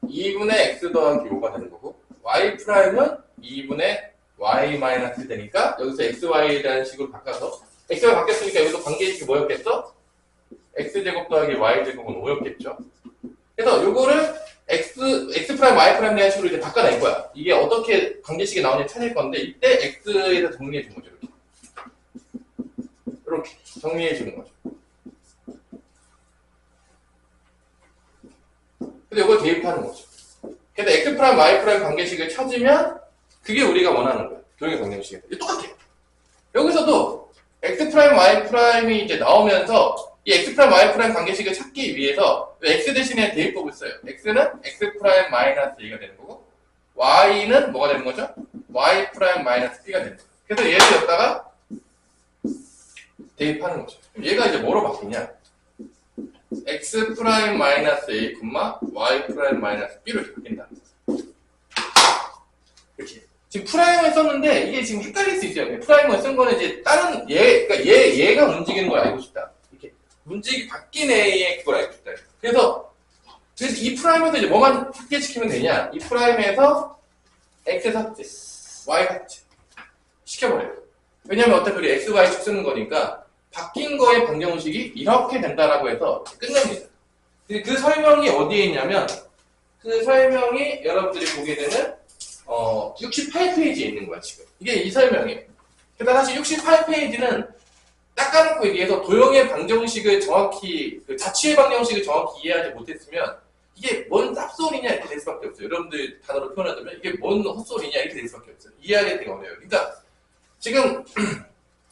2분의 X 더하기 5가 되는 거고 Y 프라임은 2분의 y 마이너스 되니까 여기서 xy라는 식으로 바꿔서 xy 바뀌었으니까 여기서 관계식이 뭐였겠어? x제곱 더하기 y제곱은 5였겠죠. 그래서 요거를 x 프라임 y 프라임 라는 식으로 이제 바꿔낼 거야. 이게 어떻게 관계식이 나오는지 찾을 건데 이때 x에서 정리해 준 거죠. 이렇게 정리해 주는 거죠. 근데 이걸 대입하는 거죠. 그래서 x 프라임 y 프라임 관계식을 찾으면 그게 우리가 원하는 거야. 도형의 방정식이 똑같아요. 여기서도 x 프라임 y 프라임이 이제 나오면서 이 x 프라임 y 프라임 관계식을 찾기 위해서 x 대신에 대입법을 써요. x는 x 프라임 마이너스 2가 되는 거고 y는 뭐가 되는 거죠? y 프라임 마이너스 b가 되는 거예요. 그래서 얘를 여기다가 대입하는 거죠. 얘가 이제 뭐로 바뀌냐? x 프라임 마이너스 a, y 프라임 마이너스 b로 이렇게 바뀐다. 이렇게. 지금 프라임을 썼는데 이게 지금 헷갈릴 수 있어요. 프라임을 쓴 거는 이제 다른 그러니까 얘가 움직이는 걸 알고 싶다. 이렇게 바뀐 A의 그걸 알고 싶다. 그래서 이 프라임에서 이제 뭐만 삭제시키면 되냐? 이 프라임에서 x 삭제, y 삭제 시켜버려요. 왜냐면 어차피 우리 x, y 축 쓰는 거니까 바뀐 거의 방정식이 이렇게 된다라고 해서 끝냅니다. 그 설명이 어디에 있냐면 그 설명이 여러분들이 보게 되는 68페이지에 있는 거야 지금. 이게 이 설명이에요. 그러니까 사실 68페이지는 닦아놓고 얘기해서 도형의 방정식을 정확히 자취의 방정식을 정확히 이해하지 못했으면 이게 뭔 쌉소리냐 이렇게 될 수밖에 없어요. 여러분들 단어로 표현하자면 이게 뭔 헛소리냐 이렇게 될 수밖에 없어요. 이해하기 되게 어려워요. 그러니까 지금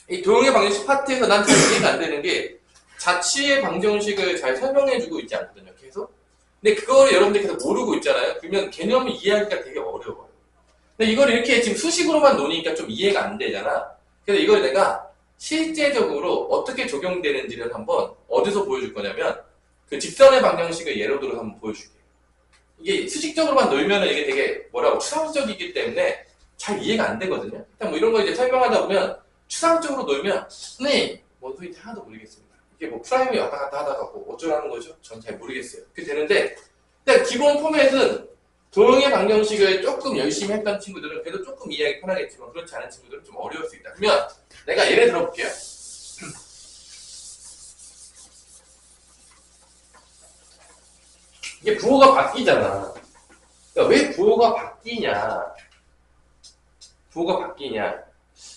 이 도형의 방정식 파트에서 난 잘 이해가 안 되는 게 자취의 방정식을 잘 설명해주고 있지 않거든요. 계속. 근데 그걸 여러분들이 계속 모르고 있잖아요. 그러면 개념을 이해하기가 되게 어려워요. 근데 이걸 이렇게 지금 수식으로만 노니까 좀 이해가 안 되잖아. 그래서 이걸 내가 실제적으로 어떻게 적용되는지를 한번 어디서 보여줄 거냐면 그 직선의 방정식을 예로 들어서 한번 보여줄게요. 이게 수식적으로만 놀면은 이게 되게 추상적이기 때문에 잘 이해가 안 되거든요. 일단 뭐 이런 거 이제 설명하다 보면 추상적으로 놀면 네, 뭔 소리인지 하나도 모르겠습니다. 이게 뭐 프라임이 왔다 갔다 하다가 뭐 어쩌라는 거죠? 전 잘 모르겠어요. 그게 되는데 일단 기본 포맷은 도형의 방정식을 조금 열심히 했던 친구들은 그래도 조금 이해하기 편하겠지만 그렇지 않은 친구들은 좀 어려울 수 있다. 그러면 내가 예를 들어볼게요. 이게 부호가 바뀌잖아. 그러니까 왜 부호가 바뀌냐?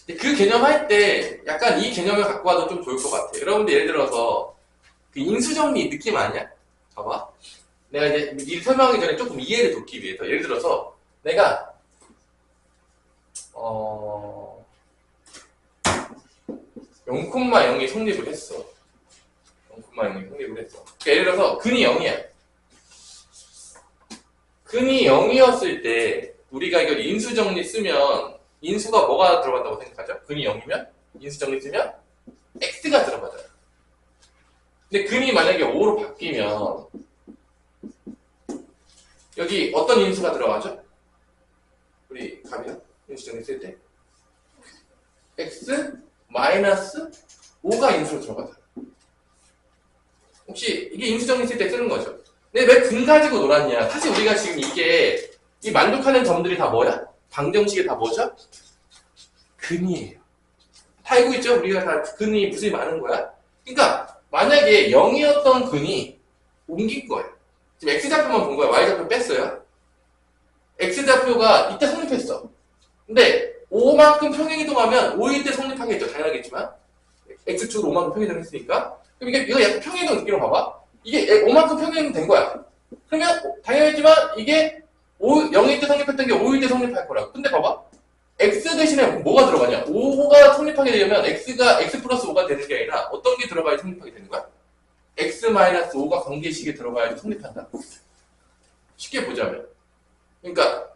그 개념 할 때 약간 이 개념을 갖고 와도 좀 좋을 것 같아요. 여러분들 예를 들어서 그 인수정리 느낌 아니야? 봐봐. 내가 이제 이 설명하기 전에 조금 이해를 돕기 위해서 예를 들어서 내가 0,0이 성립을 했어. 0,0이 성립을 했어. 그러니까 예를 들어서 근이 0이야. 근이 0이었을 때 우리가 이걸 인수정리 쓰면 인수가 뭐가 들어간다고 생각하죠? 근이 0이면 인수정리 쓰면 x가 들어가잖아. 근데 근이 만약에 5로 바뀌면 여기 어떤 인수가 들어가죠? 우리 가면 인수정리 쓸 때 x 마이너스 5가 인수로 들어가잖아. 혹시 이게 인수정리 쓸 때 쓰는 거죠? 근데 왜 근 가지고 놀았냐? 사실 우리가 지금 이게 이 만족하는 점들이 다 뭐야? 방정식이 다 뭐죠? 근이에요. 다 알고 있죠? 우리가 다 근이 무슨 많은 거야? 그러니까 만약에 0이었던 근이 옮긴 거예요. 지금 x좌표만 본 거야. y좌표 뺐어요. x좌표가 이때 성립했어. 근데 5만큼 평행이동하면 5일 때 성립하겠죠. 당연하겠지만 x축으로 5만큼 평행이동 했으니까 그럼 이거 약간 평행이동 느낌으로 봐봐. 이게 5만큼 평행이동 된 거야. 그러면 당연하지만 이게 0일 때 성립했던 게 5일 때 성립할 거라고. 근데 봐봐. x 대신에 뭐가 들어가냐? 5가 성립하게 되려면 x가 x 플러스 5가 되는 게 아니라 어떤 게 들어가야 성립하게 되는 거야? x 마이너스 5가 관계식에 들어가야지 성립한다. 쉽게 보자면. 그러니까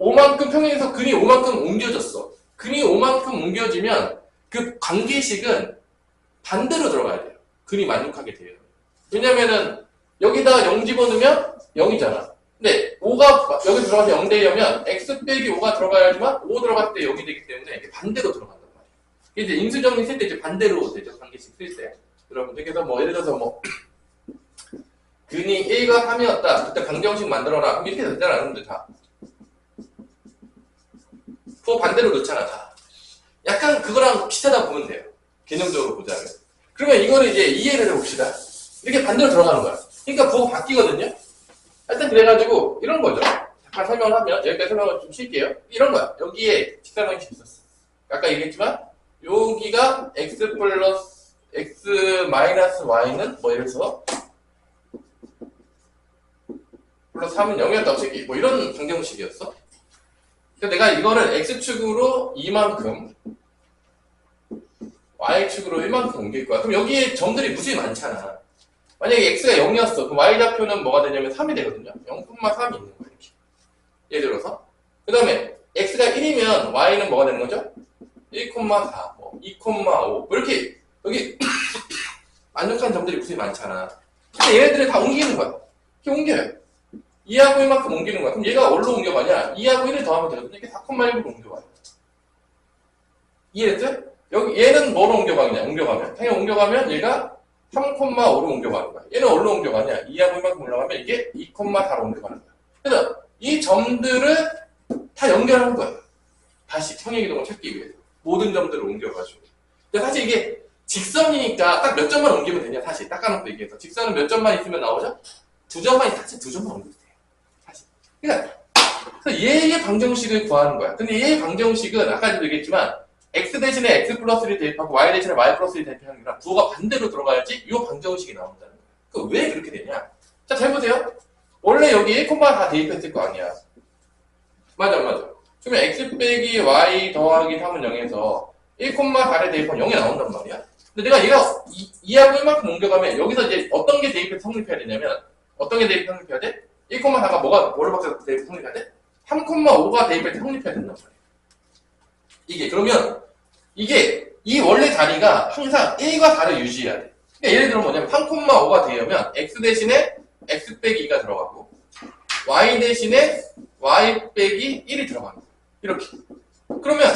5만큼 평행에서 근이 5만큼 옮겨졌어. 근이 5만큼 옮겨지면 그 관계식은 반대로 들어가야 돼요. 근이 만족하게 돼요. 왜냐면은 여기다 0 집어넣으면 0이잖아. 근데 5가 여기 들어가서 0 되려면 x 빼기 5가 들어가야지만 5 들어갔을 때 0이 되기 때문에 이렇게 반대로 들어간단 말이에요. 이제 인수정리 쓸 때 이제 반대로 되죠. 관계식 쓸 때. 여러분들 그래서 뭐 예를 들어서 뭐 근이 1과 3이었다. 그때 방정식 만들어라. 그럼 이렇게 되잖아. 여러분들 다. 부호 반대로 넣잖아, 다. 약간 그거랑 비슷하다 보면 돼요. 개념적으로 보자면. 그러면 이거를 이제 이해를 해봅시다. 이렇게 반대로 들어가는 거야. 그러니까 부호가 바뀌거든요. 하여튼 그래가지고 이런 거죠. 잠깐 설명을 하면 여기까지 설명을 좀 쉴게요. 이런 거야. 여기에 직사방식이 있었어. 아까 얘기했지만 여기가 x 플러스 x 마이너스 y는 뭐 이래서 플러스 3은 0이었다고 칠게. 뭐 이런 방정식이었어. 그래서 내가 이거를 x축으로 이만큼 y축으로 1만큼 옮길 거야. 그럼 여기에 점들이 무지 많잖아. 만약에 x가 0이었어. 그럼 y좌표는 뭐가 되냐면 3이 되거든요. 0,3이 있는 거야. 이렇게. 예를 들어서. 그 다음에 x가 1이면 y는 뭐가 되는 거죠? 1,4, 뭐 2,5. 뭐 이렇게 여기 만족한 점들이 무지 많잖아. 근데 얘네들을 다 옮기는 거야. 이렇게 옮겨요. 2하고 1만큼 옮기는 거야. 그럼 얘가 뭘로 옮겨가냐? 2하고 1을 더하면 되거든요. 이렇게 4,1로 옮겨가요. 이해됐죠? 여기 얘는 뭐로 옮겨가냐? 옮겨가면. 당연히 옮겨가면 얘가 3,5로 옮겨가는 거야. 얘는 어디로 옮겨가냐? 2하고 1만큼 올라가면 이게 2,4로 옮겨가는 거야. 그래서 이 점들을 다 연결하는 거야. 다시 평행이동을 찾기 위해서. 모든 점들을 옮겨가지고. 근데 사실 이게 직선이니까 딱 몇 점만 옮기면 되냐? 사실 닦아놓고 얘기해서. 직선은 몇 점만 있으면 나오죠? 2점만, 사실 2점만 옮기면 돼요. 사실. 그러니까 얘의 방정식을 구하는 거야. 근데 얘의 방정식은 아까도 얘기했지만 x 대신에 x 플러스를 대입하고 y 대신에 y 플러스를 대입하는 거라 부호가 반대로 들어가야지 이 방정식이 나온다는 거야. 왜 그렇게 되냐? 자, 잘 보세요. 원래 여기 1, 다 대입했을 거 아니야. 맞아. 그러면 x 빼기 y 더하기 3은 0에서 1,4에 대입하면 0이 나온단 말이야. 근데 내가 얘가 2하고 1만큼 옮겨가면 여기서 이제 어떤 게 대입해서 성립해야 되냐면 어떤 게 대입해서 성립해야 돼? 1,4가 뭐를 바꿔서 대입해서 성립해야 돼? 3,5가 대입해서 성립해야 된단 말이야. 이게 그러면 이게 이 원래 자리가 항상 1과 4를 유지해야 돼. 그러니까 예를 들어 뭐냐면 3,5가 되면 x 대신에 x 빼기 2가 들어가고 y 대신에 y 빼기 1이 들어가는 거야. 이렇게. 그러면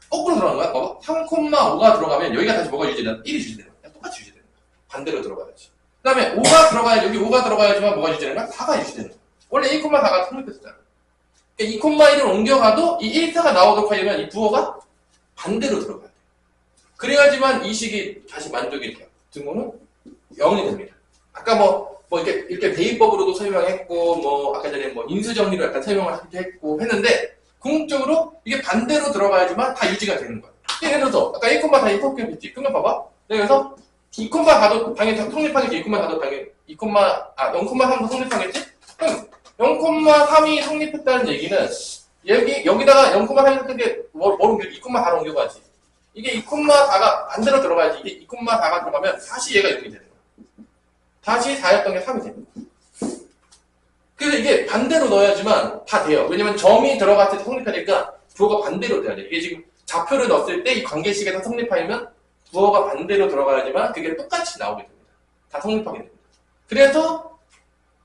거꾸로 들어가는 거야. 봐봐. 3,5가 들어가면 여기가 다시 뭐가 유지되는? 1이 유지되는 거야. 똑같이 유지되는 거야. 반대로 들어가야지. 그 다음에 5가 들어가야지. 여기 5가 들어가야지만 뭐가 유지되는 거야? 4가 유지되는 거야. 원래 1,4가 성립했었잖아. 2,1을 옮겨가도 이 1타가 나오도록 하려면 이 부호가 반대로 들어가야 돼. 그래야지만 이 식이 다시 만족이 돼요. 등호는 0이 됩니다. 아까 뭐 이렇게 대입법으로도 설명했고, 뭐, 아까 전에 뭐 인수정리로 약간 설명을 하기도 했고 했는데, 궁극적으로 이게 반대로 들어가야지만 다 유지가 되는 거야. 예를 들어서, 아까 1,4이 성립했지. 그러면 봐봐. 여기서 2,4도 당연히 성립하겠지. 2,4도 당연히 0,3도 성립하겠지? 그럼 0,3이 성립했다는 얘기는 여기다가 0,3이 성립한 게 뭘 옮겨? 2,4로 옮겨가지. 이게 2,4가 반대로 들어가야지. 이게 2,4가 들어가면 다시 얘가 0이 되는 거야. 다시 4였던 게 3이 되는 거야. 그래서 이게 반대로 넣어야지만 다 돼요. 왜냐면 점이 들어갔을 때 성립하니까 부호가 반대로 돼야 돼. 이게 지금 좌표를 넣었을 때 이 관계식에서 성립하려면 부호가 반대로 들어가야지만 그게 똑같이 나오게 됩니다. 다 성립하게 됩니다. 그래서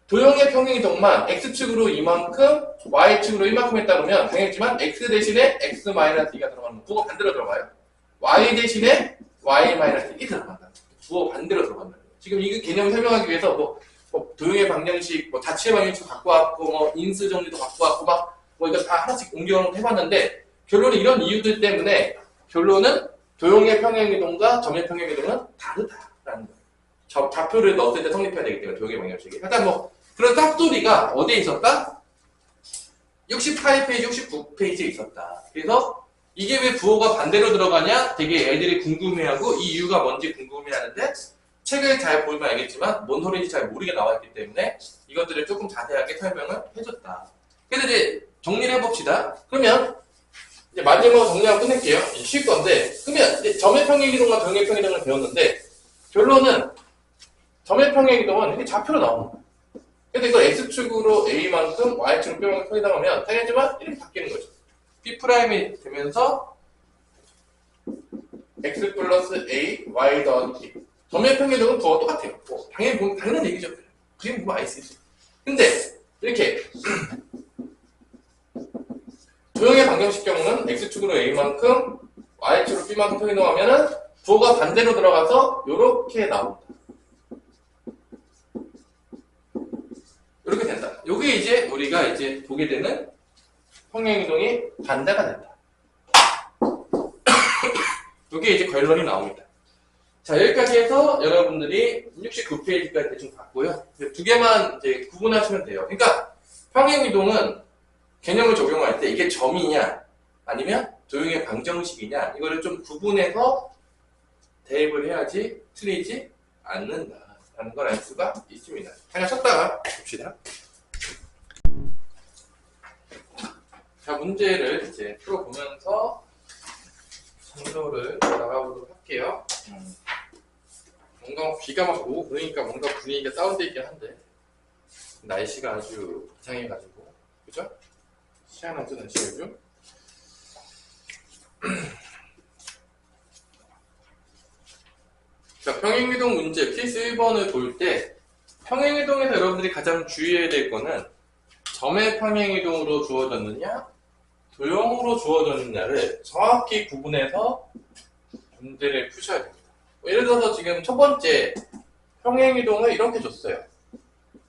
도형의 평행이동만 x축으로 이만큼, y축으로 이만큼 했다 그러면 당연했지만 x 대신에 x-2가 들어가는 거. 부호가 반대로 들어가요. y 대신에 y-2이 들어간다. 부호 반대로 들어간다. 지금 이 개념을 설명하기 위해서 뭐 도형의 방정식, 뭐 자취의 방정식 갖고 왔고, 뭐 인수 정리도 갖고 왔고, 뭐 이거 다 하나씩 옮겨놓고 해봤는데 결론은 이런 이유들 때문에 결론은 도형의 평행이동과 점의 평행이동은 다르다라는 거예요. 좌표를 넣었을 때 성립해야 되기 때문에 도형의 방정식이. 일단 뭐 그런 짝소리가 어디에 있었다? 68페이지, 69페이지에 있었다. 그래서 이게 왜 부호가 반대로 들어가냐? 되게 애들이 궁금해하고 이 이유가 뭔지 궁금해하는데 책을 잘 보면 알겠지만 뭔 소리인지 잘 모르게 나와있기 때문에 이것들을 조금 자세하게 설명을 해줬다. 그래서 이제 정리를 해봅시다. 그러면 이제 마지막으로 정리하고 끝낼게요. 쉴 건데 그러면 이제 점의 평행이동과 도형의 평행이동을 배웠는데 결론은 점의 평행이동은 이렇게 좌표로 나오는 거예요. 그래서 이걸 x축으로 a만큼 y축으로 b만큼 평행하면 당연하지만 이렇게 바뀌는 거죠. b'이 되면서 x 플러스 a, y 더하기 b. 점의 평행이동은 부호가 똑같아요. 뭐, 당연한 얘기죠. 그림 보면 알 수 있어요. 근데 이렇게 도형의 방정식 경우는 x축으로 a만큼 y축으로 b만큼 평행이동하면은 부호가 반대로 들어가서 이렇게 나온다. 이렇게 된다. 요게 이제 우리가 이제 보게 되는 평행이동이 반대가 된다. 이게 이제 결론이 나옵니다. 자, 여기까지 해서 여러분들이 69페이지까지 대충 봤고요. 두 개만 이제 구분하시면 돼요. 그러니까 평행이동은 개념을 적용할 때 이게 점이냐 아니면 도형의 방정식이냐 이거를 좀 구분해서 대입을 해야지 틀리지 않는다라는 걸 알 수가 있습니다. 잠깐 쉬었다가 봅시다. 자, 문제를 이제 풀어보면서 정도를 나가보도록 할게요. 뭔가 비가 막 오고 그러니까 뭔가 분위기가 다운돼 있긴 한데 날씨가 아주 이상해가지고 그죠? 희한하죠 날씨가 요즘? 자, 평행이동 문제 필수 1번을 볼 때 평행이동에서 여러분들이 가장 주의해야 될 거는 점의 평행이동으로 주어졌느냐 도형으로 주어졌느냐를 정확히 구분해서 문제를 푸셔야 됩니다. 예를 들어서 지금 첫 번째 평행이동을 이렇게 줬어요.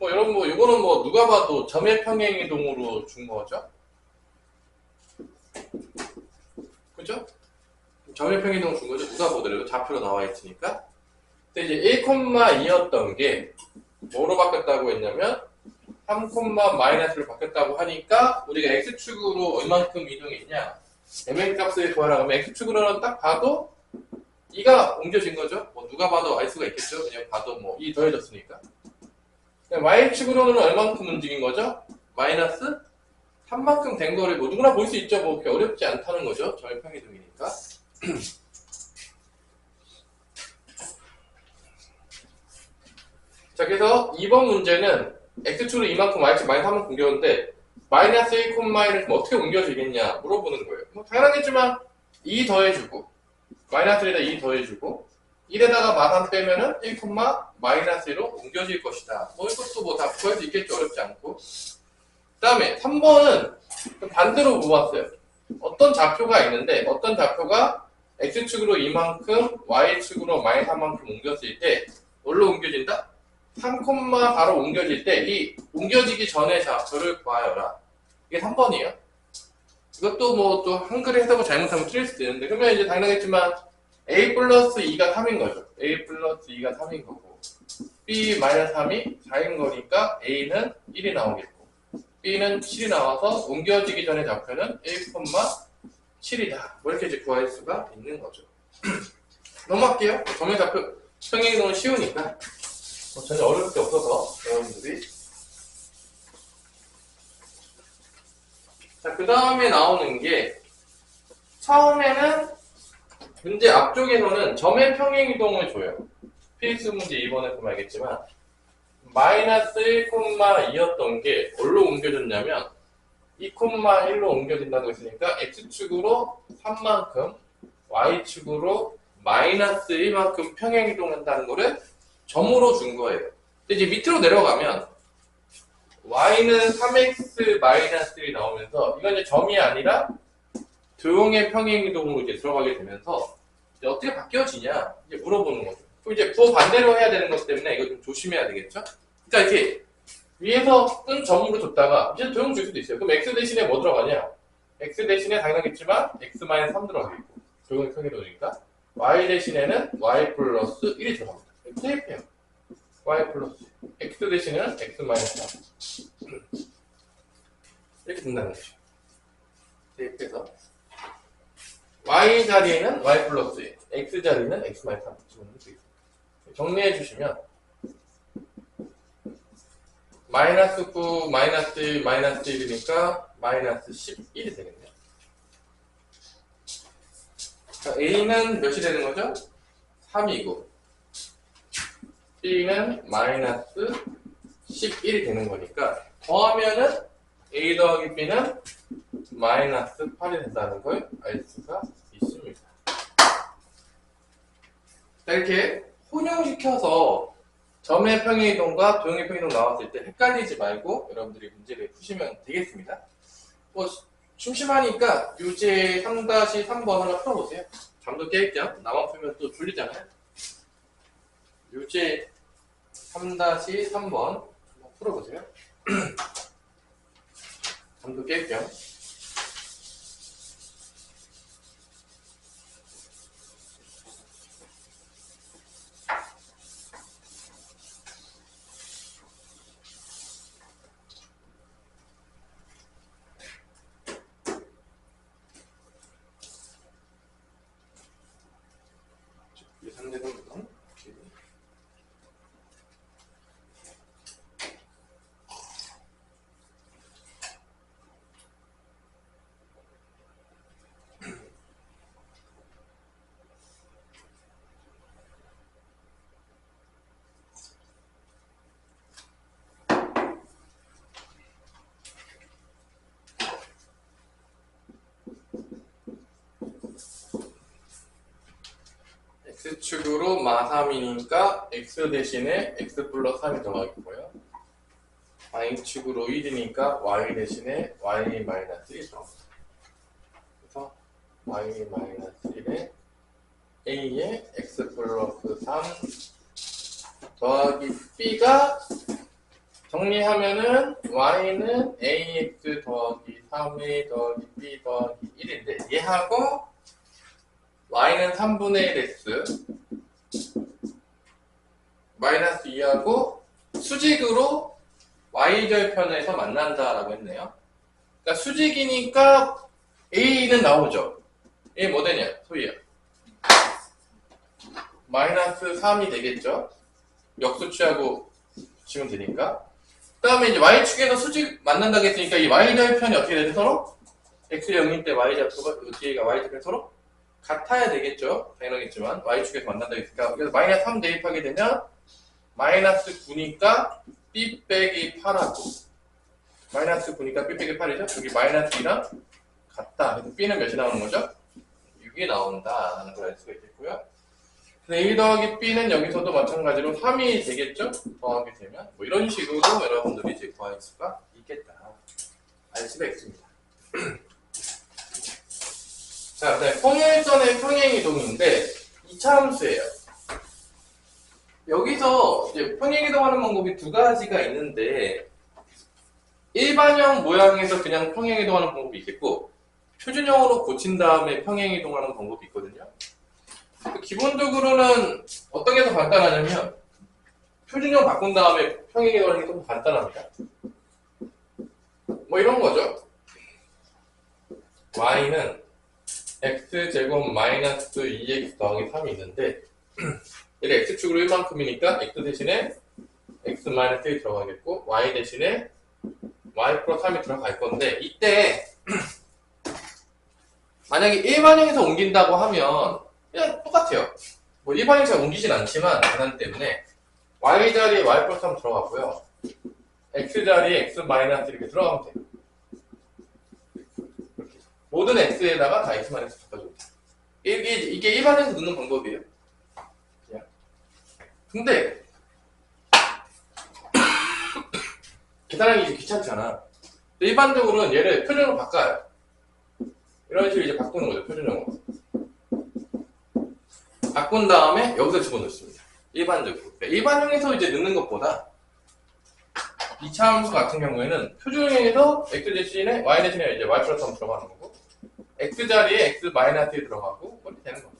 여러분 이거는 누가 봐도 점의 평행이동으로 준 거죠? 그죠? 점의 평행이동을 준 거죠? 누가 보더라도 좌표로 나와 있으니까. 근데 이제 1,2였던 게 뭐로 바뀌었다고 했냐면 3,-로 바뀌었다고 하니까 우리가 x축으로 얼만큼 이동했냐 mn 값을 구하라 하면 x축으로는 딱 봐도 2가 옮겨진 거죠. 누가 봐도 알 수가 있겠죠. 그냥 봐도 2 더해졌으니까. y축으로는 얼만큼 움직인 거죠? 마이너스 3만큼 된 거를 누구나 볼 수 있죠. 그렇게 어렵지 않다는 거죠. 점의 평행이동이니까. 자, 그래서 2번 문제는 x축으로 이만큼 y축 마이너스 3만큼 옮겼는데 마이너스 1,1은 어떻게 옮겨지겠냐 물어보는 거예요. 당연하겠지만 2 더해주고 마이너스 1에다 2 더해주고 1에다가 마산 빼면은 1, 마이너스1로 옮겨질 것이다. 이것도 다 구할 수 있겠죠. 어렵지 않고. 그 다음에 3번은 반대로 물어봤어요. 어떤 좌표가 있는데 어떤 좌표가 x축으로 이만큼 y축으로 마이너스 3만큼 옮겼을 때 뭘로 옮겨진다? 3,4로 옮겨질 때 이 옮겨지기 전에 좌표를 구하여라. 이게 3번이에요. 이것도 또 한글에 해석을 잘못하면 틀릴 수도 있는데 그러면 이제 당연하겠지만 a 플러스 2가 3인 거죠. a 플러스 2가 3인 거고 b 마이너스 3이 4인 거니까 a는 1이 나오겠고 b는 7이 나와서 옮겨지기 전에 좌표는 1,7이다. 이렇게 이제 구할 수가 있는 거죠. 넘어갈게요. 점의 좌표 평행이동은 쉬우니까 전혀 어려울 게 없어서 여러분들이 자, 그 다음에 나오는 게 처음에는 문제 앞쪽에서는 점의 평행이동을 줘요. 필수 문제 2번에서 알겠지만 마이너스 1,2였던 게 뭘로 옮겨졌냐면 2,1로 옮겨진다고 했으니까 x축으로 3만큼 y축으로 마이너스 1만큼 평행이동한다는 거를 점으로 준 거예요. 근데 이제 밑으로 내려가면 y는 3x 마이너스 1이 나오면서 이건 이제 점이 아니라 도형의 평행이동으로 이제 들어가게 되면서 이제 어떻게 바뀌어지냐 이제 물어보는 거죠. 그럼 이제 반대로 해야 되는 것 때문에 이거 좀 조심해야 되겠죠? 그러니까 이렇게 위에서 끈 점으로 줬다가 이제 도형 줄 수도 있어요. 그럼 x 대신에 뭐 들어가냐? x 대신에 당연하겠지만 x-3 들어가겠고 도형의 평행이동이니까 y 대신에는 y 플러스 1이 들어갑니다. 테이프해요. y 플러스 x 대신에는 x-3 이렇게 된다는 거죠. 대입해서 y 자리에는 y 플러스 1, x 자리는 x-3 집어넣으면 되겠습니다. 정리해 주시면 마이너스 9, 마이너스 1, 마이너스 1이니까 마이너스 11이 되겠네요. 자, a는 몇이 되는 거죠? 3이고 b는 마이너스 11이 되는 거니까 더하면은 a 더하기 b는 마이너스 8이 된다는 걸 알 수가 있습니다. 자, 이렇게 혼용시켜서 점의 평행이동과 도형의 평행이동 나왔을 때 헷갈리지 말고 여러분들이 문제를 푸시면 되겠습니다. 심심하니까 유제 3-3번 하나 풀어보세요. 잠도 깰 겸 나만 풀면 또 졸리잖아요. 유제 3-3번 한번 풀어보세요. 잠도 깰 겸. x축으로 마3이니까 x 대신에 x 플러스 3이 들어가겠고요. y축으로 1이니까 y 대신에 y 마이너스 1이 들어갑니다. 그래서 y 마이너스 1에 a에 x 플러스 3 더하기 b가 정리하면은 y는 ax 더하기 3a 더하기 b 더하기 1인데 얘하고 y는 3분의 1x 마이너스 2하고 수직으로 y절편에서 만난다라고 했네요. 그러니까 수직이니까 a는 나오죠. a 뭐 되냐? 소희야. 마이너스 3이 되겠죠. 역수 취하고 붙이면 되니까. 그 다음에 이제 y축에서 수직 만난다고 했으니까 이 y절편이 어떻게 되죠? 서로? x가 0일 때 y좌표가 뒤에가 y절편 서로 같아야 되겠죠. 당연하겠지만 y축에서 만난다고 했으니까 그래서 마이너스 3 대입하게 되면 마이너스 9니까 b 빼기 8하고 마이너스 9니까 b 빼기 8이죠. 여기 마이너스 2랑 같다. 그래서 b는 몇이 나오는 거죠? 6이 나온다 라는 걸 알 수가 있겠고요. 그래서 a 더하기 b는 여기서도 마찬가지로 3이 되겠죠? 더하게 되면 뭐 이런 식으로 여러분들이 이제 구할 수가 있겠다 알 수가 있습니다. 자, 그다음에 평행선의 평행이동인데 2차 함수예요. 여기서 이제 평행이동하는 방법이 두 가지가 있는데 일반형 모양에서 그냥 평행이동하는 방법이 있겠고 표준형으로 고친 다음에 평행이동하는 방법이 있거든요. 기본적으로는 어떤 게 더 간단하냐면 표준형 바꾼 다음에 평행이동하는 게 좀 간단합니다. 뭐 이런 거죠. y는 x제곱 마이너스 2x 더하기 3이 있는데 얘가 x축으로 1만큼이니까 x 대신에 x 마이너스 1이 들어가겠고 y 대신에 y 플러스 3이 들어갈 건데 이때 만약에 일반형에서 옮긴다고 하면 그냥 똑같아요. 뭐 일반형에서 옮기진 않지만 계산 때문에 y 자리에 y 플러스 3 들어가고요. x 자리에 x 마이너스 이렇게 들어가면 돼요. 모든 x에다가 다 x 마이너스 바꿔주면 돼요. 이게 일반형에서 넣는 방법이에요. 근데 계산하기 이제 귀찮잖아. 일반적으로는 얘를 표준으로 바꿔요. 이런 식으로 이제 바꾸는 거죠. 표준형으로. 바꾼 다음에 여기서 집어넣습니다. 일반적으로. 그러니까 일반형에서 이제 넣는 것보다 2차 함수 같은 경우에는 표준형에서 x 대신에 y 대신에 이제 y 플러스 3 들어가는 거고 x 자리에 x 마이너스 1 들어가고 이렇게 되는 거죠.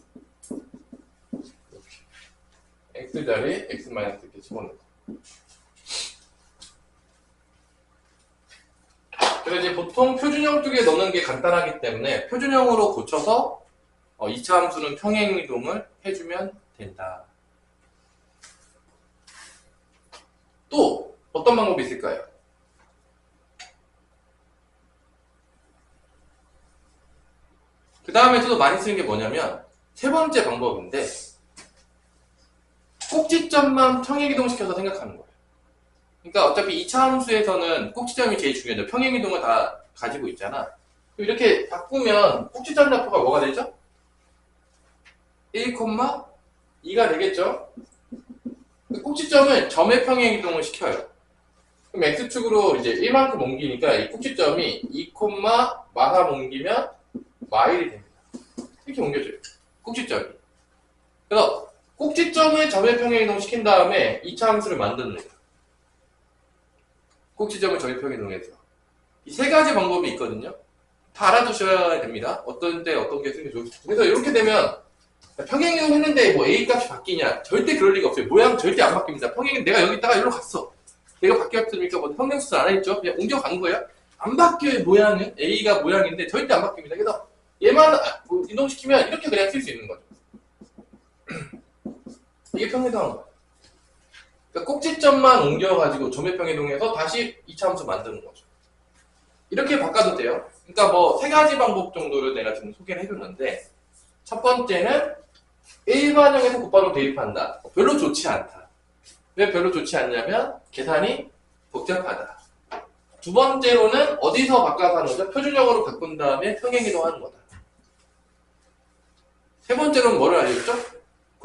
x 자리에 x 마이너스 이렇게 집어넣고. 그래서 이제 보통 표준형 쪽에 넣는 게 간단하기 때문에 표준형으로 고쳐서 2차 함수는 평행이동을 해주면 된다. 또 어떤 방법이 있을까요? 그 다음에 또 많이 쓰는 게 뭐냐면 세 번째 방법인데 꼭지점만 평행이동시켜서 생각하는 거예요. 그러니까 어차피 2차 함수에서는 꼭지점이 제일 중요하죠. 평행이동을 다 가지고 있잖아. 이렇게 바꾸면 꼭지점 좌표가 뭐가 되죠? 1,2가 되겠죠? 꼭지점을 점의 평행이동을 시켜요. 그럼 x축으로 이제 1만큼 옮기니까 이 꼭지점이 2, 마3 옮기면 마일이 됩니다. 이렇게 옮겨줘요. 꼭지점이. 그래서 꼭지점을 점의 평행이동 시킨 다음에 2차 함수를 만드는 거예요. 꼭지점을 점의 평행이동해서. 이 세 가지 방법이 있거든요. 다 알아두셔야 됩니다. 어떤 때 어떤 게 쓰는 게 좋을지. 그래서 이렇게 되면 평행이동 했는데 뭐 A 값이 바뀌냐? 절대 그럴 리가 없어요. 모양 절대 안 바뀝니다. 평행은 내가 여기 있다가 여기로 갔어. 내가 바뀌었으니까 뭐 평행수를 안 했죠? 그냥 옮겨간 거야. 안 바뀌어요. 모양은. A가 모양인데 절대 안 바뀝니다. 그래서 얘만 이동시키면 이렇게 그냥 쓸 수 있는 거죠. 이게 평행이동한 거야. 그러니까 꼭지점만 옮겨가지고 점의평행이동해서 다시 2차 함수 만드는 거죠. 이렇게 바꿔도 돼요. 그러니까 뭐 세 가지 방법 정도를 내가 지금 소개를 해줬는데 첫 번째는 일반형에서 곧바로 대입한다. 별로 좋지 않다. 왜 별로 좋지 않냐면 계산이 복잡하다. 두 번째로는 어디서 바꿔서 하는 거죠? 표준형으로 바꾼 다음에 평행이동하는 거다. 세 번째로는 뭐를 알려줬죠?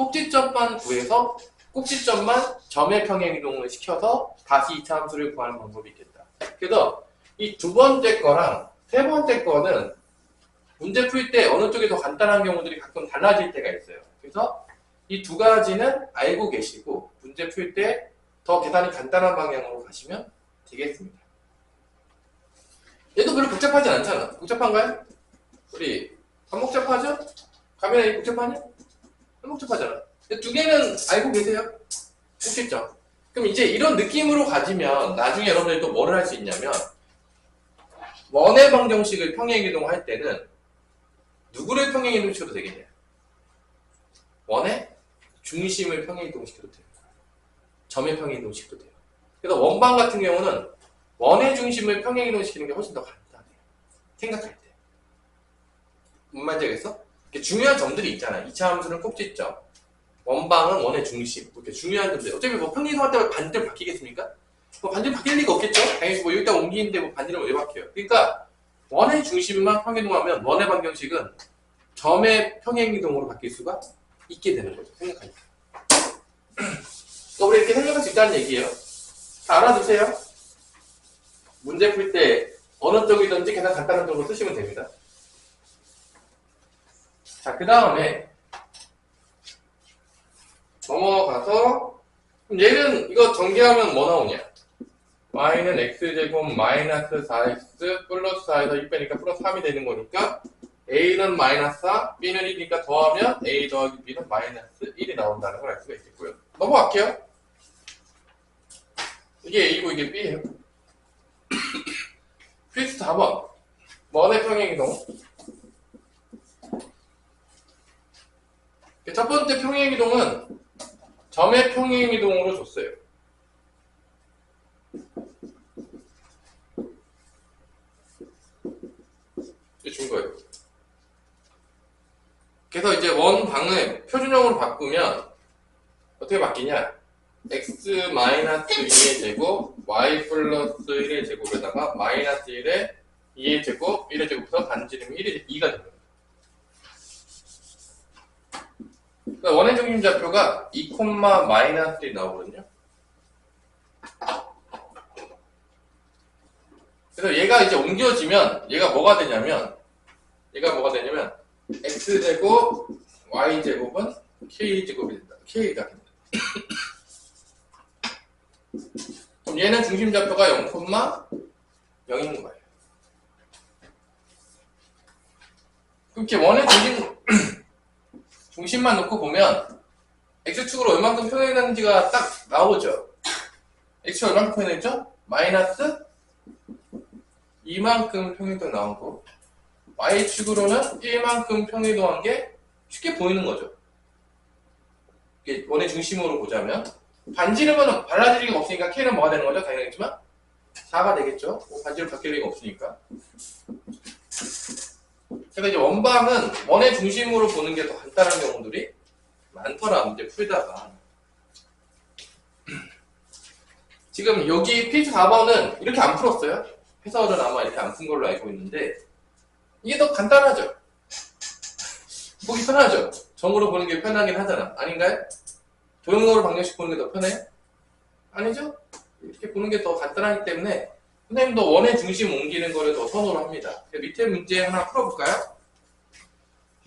꼭지점만 구해서 꼭지점만 점의 평행이동을 시켜서 다시 이차 함수를 구하는 방법이 있겠다. 그래서 이 두 번째 거랑 세 번째 거는 문제 풀 때 어느 쪽이 더 간단한 경우들이 가끔 달라질 때가 있어요. 그래서 이 두 가지는 알고 계시고 문제 풀 때 더 계산이 간단한 방향으로 가시면 되겠습니다. 얘도 별로 복잡하지 않잖아. 복잡한가요? 우리 안 복잡하죠? 가면이 복잡하냐? 안 복잡하잖아. 두 개는 알고 계세요? 꼭지점. 그럼 이제 이런 느낌으로 가지면 나중에 여러분들이 또 뭐를 할 수 있냐면 원의 방정식을 평행이동할 때는 누구를 평행이동시켜도 되겠냐? 원의 중심을 평행이동시켜도 돼요. 점의 평행이동시켜도 돼요. 그래서 원방 같은 경우는 원의 중심을 평행이동시키는 게 훨씬 더 간단해요. 생각할 때. 뭔 말인지 알겠어? 중요한 점들이 있잖아. 2차 함수는 꼭지점, 원방은 원의 중심. 이렇게 중요한 점들. 어차피 뭐 평행이동할 때마다 반대로 바뀌겠습니까? 뭐 반대로 바뀔 리가 없겠죠? 당연히 뭐 여기다 옮기는데 뭐 반대로 왜 바뀌어요? 그러니까 원의 중심만 평행이동하면 원의 방정식은 점의 평행이동으로 바뀔 수가 있게 되는 거죠. 생각하니까. 우리 이렇게 생각할 수 있다는 얘기예요. 다 알아두세요. 문제 풀 때 어느 쪽이든지 계산 간단한 쪽으로 쓰시면 됩니다. 자, 그 다음에 넘어가서 얘는 이거 전개하면 뭐 나오냐? y는 x제곱 마이너스 4x 플러스 4에서 1 빼니까 플러스 3이 되는 거니까 a는 마이너스 4, b는 1이니까 더하면 a 더하기 b는 마이너스 1이 나온다는 걸 알 수가 있겠고요. 넘어갈게요. 이게 a고 이게 b예요. 퀴즈 4번 원의 평행이동. 첫 번째 평행이동은 점의 평행이동으로 줬어요. 이게 준 거예요. 그래서 이제 원방을 표준형으로 바꾸면 어떻게 바뀌냐? x 마이너스 2의 제곱 y 플러스 1의 제곱에다가 마이너스 1의 2의 제곱 1의 제곱에서 반지름이 2가 됩니다. 그러니까 원의 중심 좌표가 2, 마이너스 1이 나오거든요. 그래서 얘가 이제 옮겨지면 얘가 뭐가 되냐면 x제곱 y제곱은 k제곱이 된다. k가 됩니다. 그럼 얘는 중심 좌표가 0, 0인 거예요. 그렇게 원의 중심만 놓고 보면 x축으로 얼만큼 평행했는지가 딱 나오죠. x축 얼만큼 평행했죠? 마이너스 이만큼 평행도 나오고 y축으로는 1만큼 평행도한 게 쉽게 보이는 거죠. 이게 원의 중심으로 보자면 반지름은 발라질 리가 없으니까 k는 뭐가 되는 거죠? 당연하겠지만 4가 되겠죠. 반지름 바뀔 리가 없으니까. 그래서 이제 원방은 원의 중심으로 보는 게 더 간단한 경우들이 많더라. 문제 풀다가. 지금 여기 페이지 4번은 이렇게 안 풀었어요. 해설은 아마 이렇게 안 푼 걸로 알고 있는데 이게 더 간단하죠. 보기 편하죠. 점으로 보는 게 편하긴 하잖아. 아닌가요? 도형으로 방정식 보는 게 더 편해요? 아니죠? 이렇게 보는 게 더 간단하기 때문에 선생님도 원의 중심 옮기는 거를 더 선호를 합니다. 밑에 문제 하나 풀어볼까요?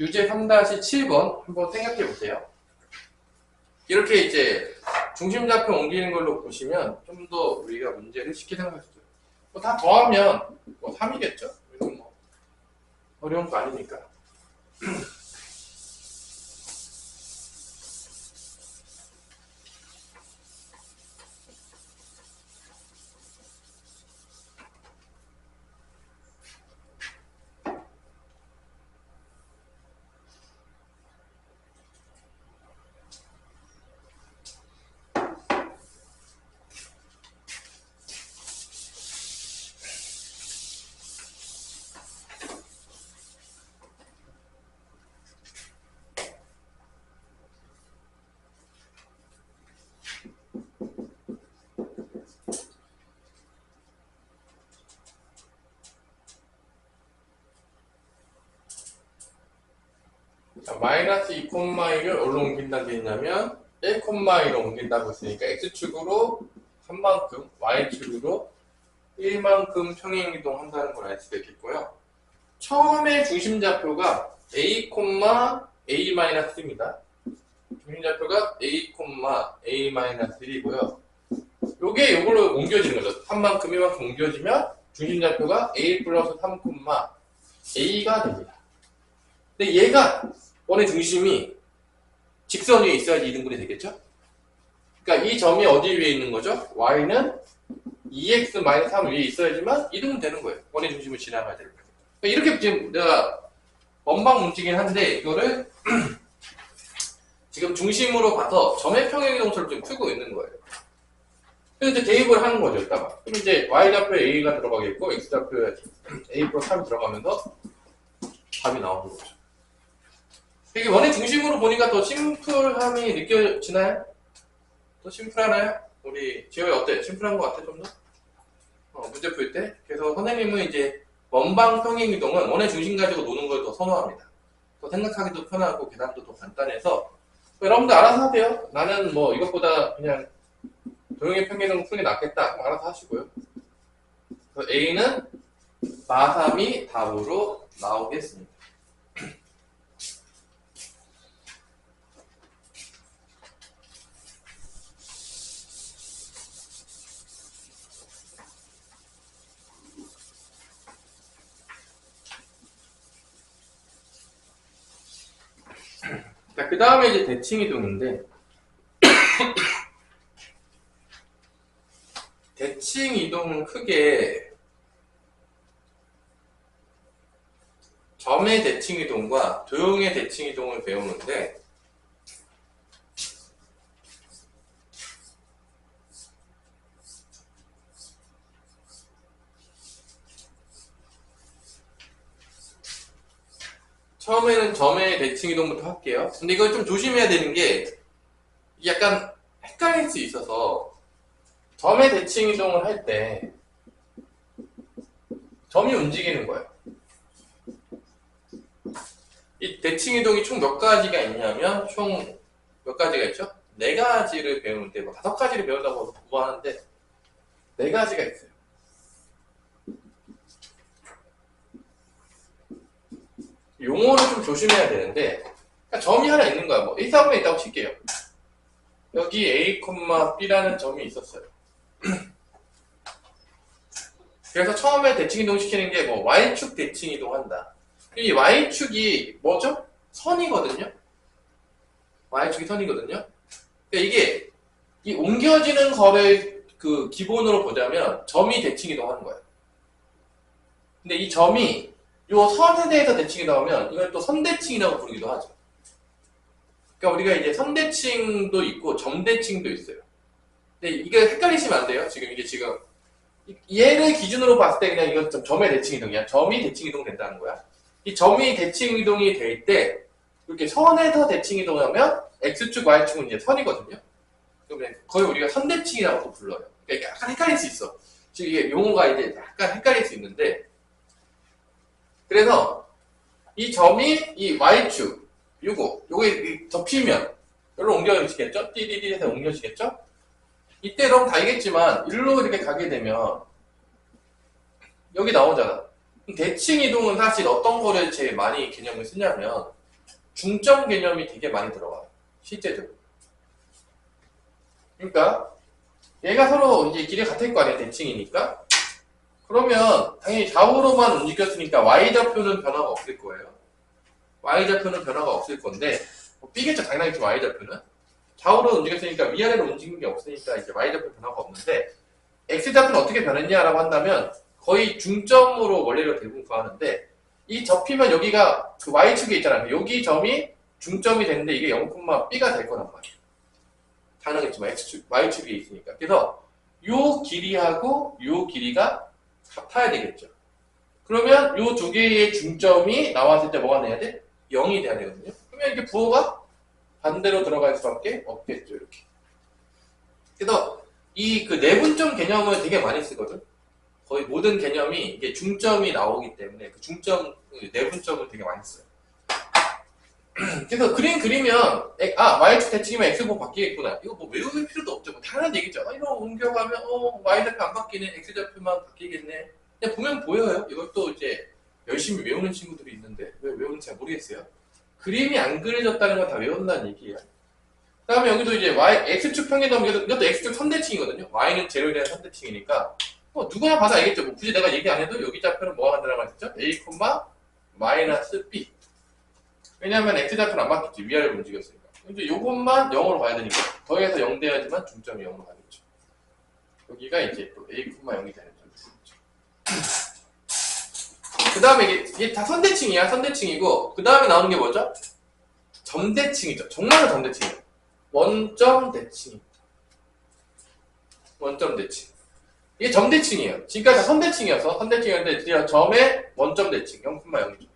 유제 3-7번 한번 생각해 보세요. 이렇게 이제 중심 좌표 옮기는 걸로 보시면 좀 더 우리가 문제를 쉽게 생각할 수 있어요. 뭐 다 더하면 뭐 3이겠죠? 이건 뭐 어려운 거 아니니까. 자, 마이너스 2,1을 어디로 옮긴다고 했냐면 1,2로 옮긴다고 했으니까 x축으로 3만큼, y축으로 1만큼 평행이동 한다는 걸 알 수가 있겠고요. 처음에 중심좌표가 a,a-1입니다. 중심좌표가 a,a-1이고요. 요게 요걸로 옮겨지는 거죠. 3만큼, 1만큼 옮겨지면 중심좌표가 a 플러스 3, a가 됩니다. 근데 얘가 원의 중심이 직선 위에 있어야지 이등분이 되겠죠? 그러니까 이 점이 어디 위에 있는 거죠? y는 2x-3 위에 있어야지만 이등분 되는 거예요. 원의 중심을 지나가야 되는 거예요. 그러니까 이렇게 지금 내가 원방 문지긴 한데 이거를 지금 중심으로 봐서 점의 평행이동처럼 좀 풀고 있는 거예요. 그래서 이제 대입을 하는 거죠, 이따가. 그럼 이제 y좌표에 a가 들어가겠고 x좌표에 a 플러스 3이 들어가면서 답이 나오는 거죠. 이게 원의 중심으로 보니까 더 심플함이 느껴지나요? 더 심플하나요? 우리 지호이 어때? 심플한 것 같아, 좀 더? 문제 풀 때? 그래서 선생님은 이제 원방 평행이동은 원의 중심 가지고 노는 걸 더 선호합니다. 더 생각하기도 편하고 계산도 더 간단해서 여러분들 알아서 하세요. 나는 뭐 이것보다 그냥 도형의 평행이동 푸는 게 낫겠다. 그럼 알아서 하시고요. 그래서 A는 마3이 답으로 나오겠습니다. 자, 그 다음에 이제 대칭이동인데, 대칭이동은 크게 점의 대칭이동과 도형의 대칭이동을 배우는데, 처음에는 점의 대칭이동부터 할게요. 근데 이걸 좀 조심해야 되는 게 약간 헷갈릴 수 있어서 점의 대칭이동을 할 때 점이 움직이는 거예요. 이 대칭이동이 총 몇 가지가 있냐면 총 몇 가지가 있죠? 4가지를 배우는데 뭐 5가지를 배운다고 하는데 4가지가 있어요. 용어를 좀 조심해야 되는데 그러니까 점이 하나 있는 거야. 뭐 1, 4분에 있다고 칠게요. 여기 A, B라는 점이 있었어요. 그래서 처음에 대칭이동 시키는 게 뭐 Y축 대칭이동 한다. 이 Y축이 뭐죠? 선이거든요. Y축이 선이거든요. 그러니까 이게 이 옮겨지는 거를 그 기본으로 보자면 점이 대칭이동 하는 거예요. 근데 이 점이 요 선에 대해서 대칭이동 하면 이걸 또 선대칭이라고 부르기도 하죠. 그러니까 우리가 이제 선대칭도 있고 점대칭도 있어요. 근데 이게 헷갈리시면 안 돼요. 지금 얘를 기준으로 봤을 때 그냥 이건 좀 점의 대칭이동이야. 점이 대칭이동 된다는 거야. 이 점이 대칭이동이 될 때 이렇게 선에서 대칭이동하면 x축, y축은 이제 선이거든요. 그러면 거의 우리가 선대칭이라고 불러요. 그러니까 약간 헷갈릴 수 있어. 지금 이게 용어가 이제 약간 헷갈릴 수 있는데 그래서 이 점이 이 y축 요게 접히면 여기로 옮겨지겠죠? 띠디디 해서 옮겨지겠죠? 이때 여러분 다 알겠지만 일로 이렇게 가게 되면 여기 나오잖아. 대칭 이동은 사실 어떤 거를 제일 많이 개념을 쓰냐면 중점 개념이 되게 많이 들어가요. 실제적으로. 그러니까 얘가 서로 이제 길이 같을 거 아니야, 대칭이니까. 그러면 당연히 좌우로만 움직였으니까 y좌표는 변화가 없을 거예요. y좌표는 변화가 없을 건데 B겠죠, 당연히 y좌표는. 좌우로 움직였으니까 위아래로 움직인 게 없으니까 이제 y좌표 변화가 없는데 x좌표는 어떻게 변했냐라고 한다면 거의 중점으로 원리를 대부분 구하는데 이 접히면 여기가 그 y축에 있잖아요. 여기 점이 중점이 되는데 이게 0,b가 될 거란 말이에요. 당연하겠지만 x축, y축에 있으니까. 그래서 요 길이하고 요 길이가 같아야 되겠죠. 그러면 요 두 개의 중점이 나왔을 때 뭐가 돼야 돼? 0이 돼야 되거든요. 그러면 이게 부호가 반대로 들어갈 수밖에 없겠죠, 이렇게. 그래서 이 그 내분점 개념을 되게 많이 쓰거든. 거의 모든 개념이 이게 중점이 나오기 때문에 그 중점, 내분점을 되게 많이 써요. 그래서 그림 그리면 y축 대칭이면 x좌표 바뀌겠구나. 이거 뭐 외울 필요도 없죠. 뭐 당연한 얘기죠. 이거 옮겨가면 y좌표 안 바뀌네. x좌표만 바뀌겠네. 그냥 보면 보여요. 이것도 이제 열심히 외우는 친구들이 있는데 왜 외우는지 잘 모르겠어요. 그림이 안 그려졌다는 건 다 외운다는 얘기예요. 그 다음에 여기도 이제 x축 평균 넘겨도 이것도 x축 선대칭이거든요. y는 제로에 대한 선대칭이니까 누구나 봐도 알겠죠. 뭐 굳이 내가 얘기 안 해도 여기 좌표는 뭐가 간다라고 했죠? a, 마이너스 b. 왜냐하면 x좌표는 안 바뀌지. 위아래로 움직였으니까. 이제 요것만 0으로 가야 되니까 더해서 0 돼야지만 중점이 0으로 가겠죠. 여기가 이제 또 a, 0이 되는 점이죠. 그 다음에 이게 다 선대칭이야. 선대칭이고 그 다음에 나오는 게 뭐죠? 점대칭이죠. 정말로 점대칭이에요. 원점 대칭. 원점 대칭. 이게 점대칭이에요. 지금까지 다 선대칭이어서 선대칭이었는데 드디어 점의 원점 대칭 0,0이죠.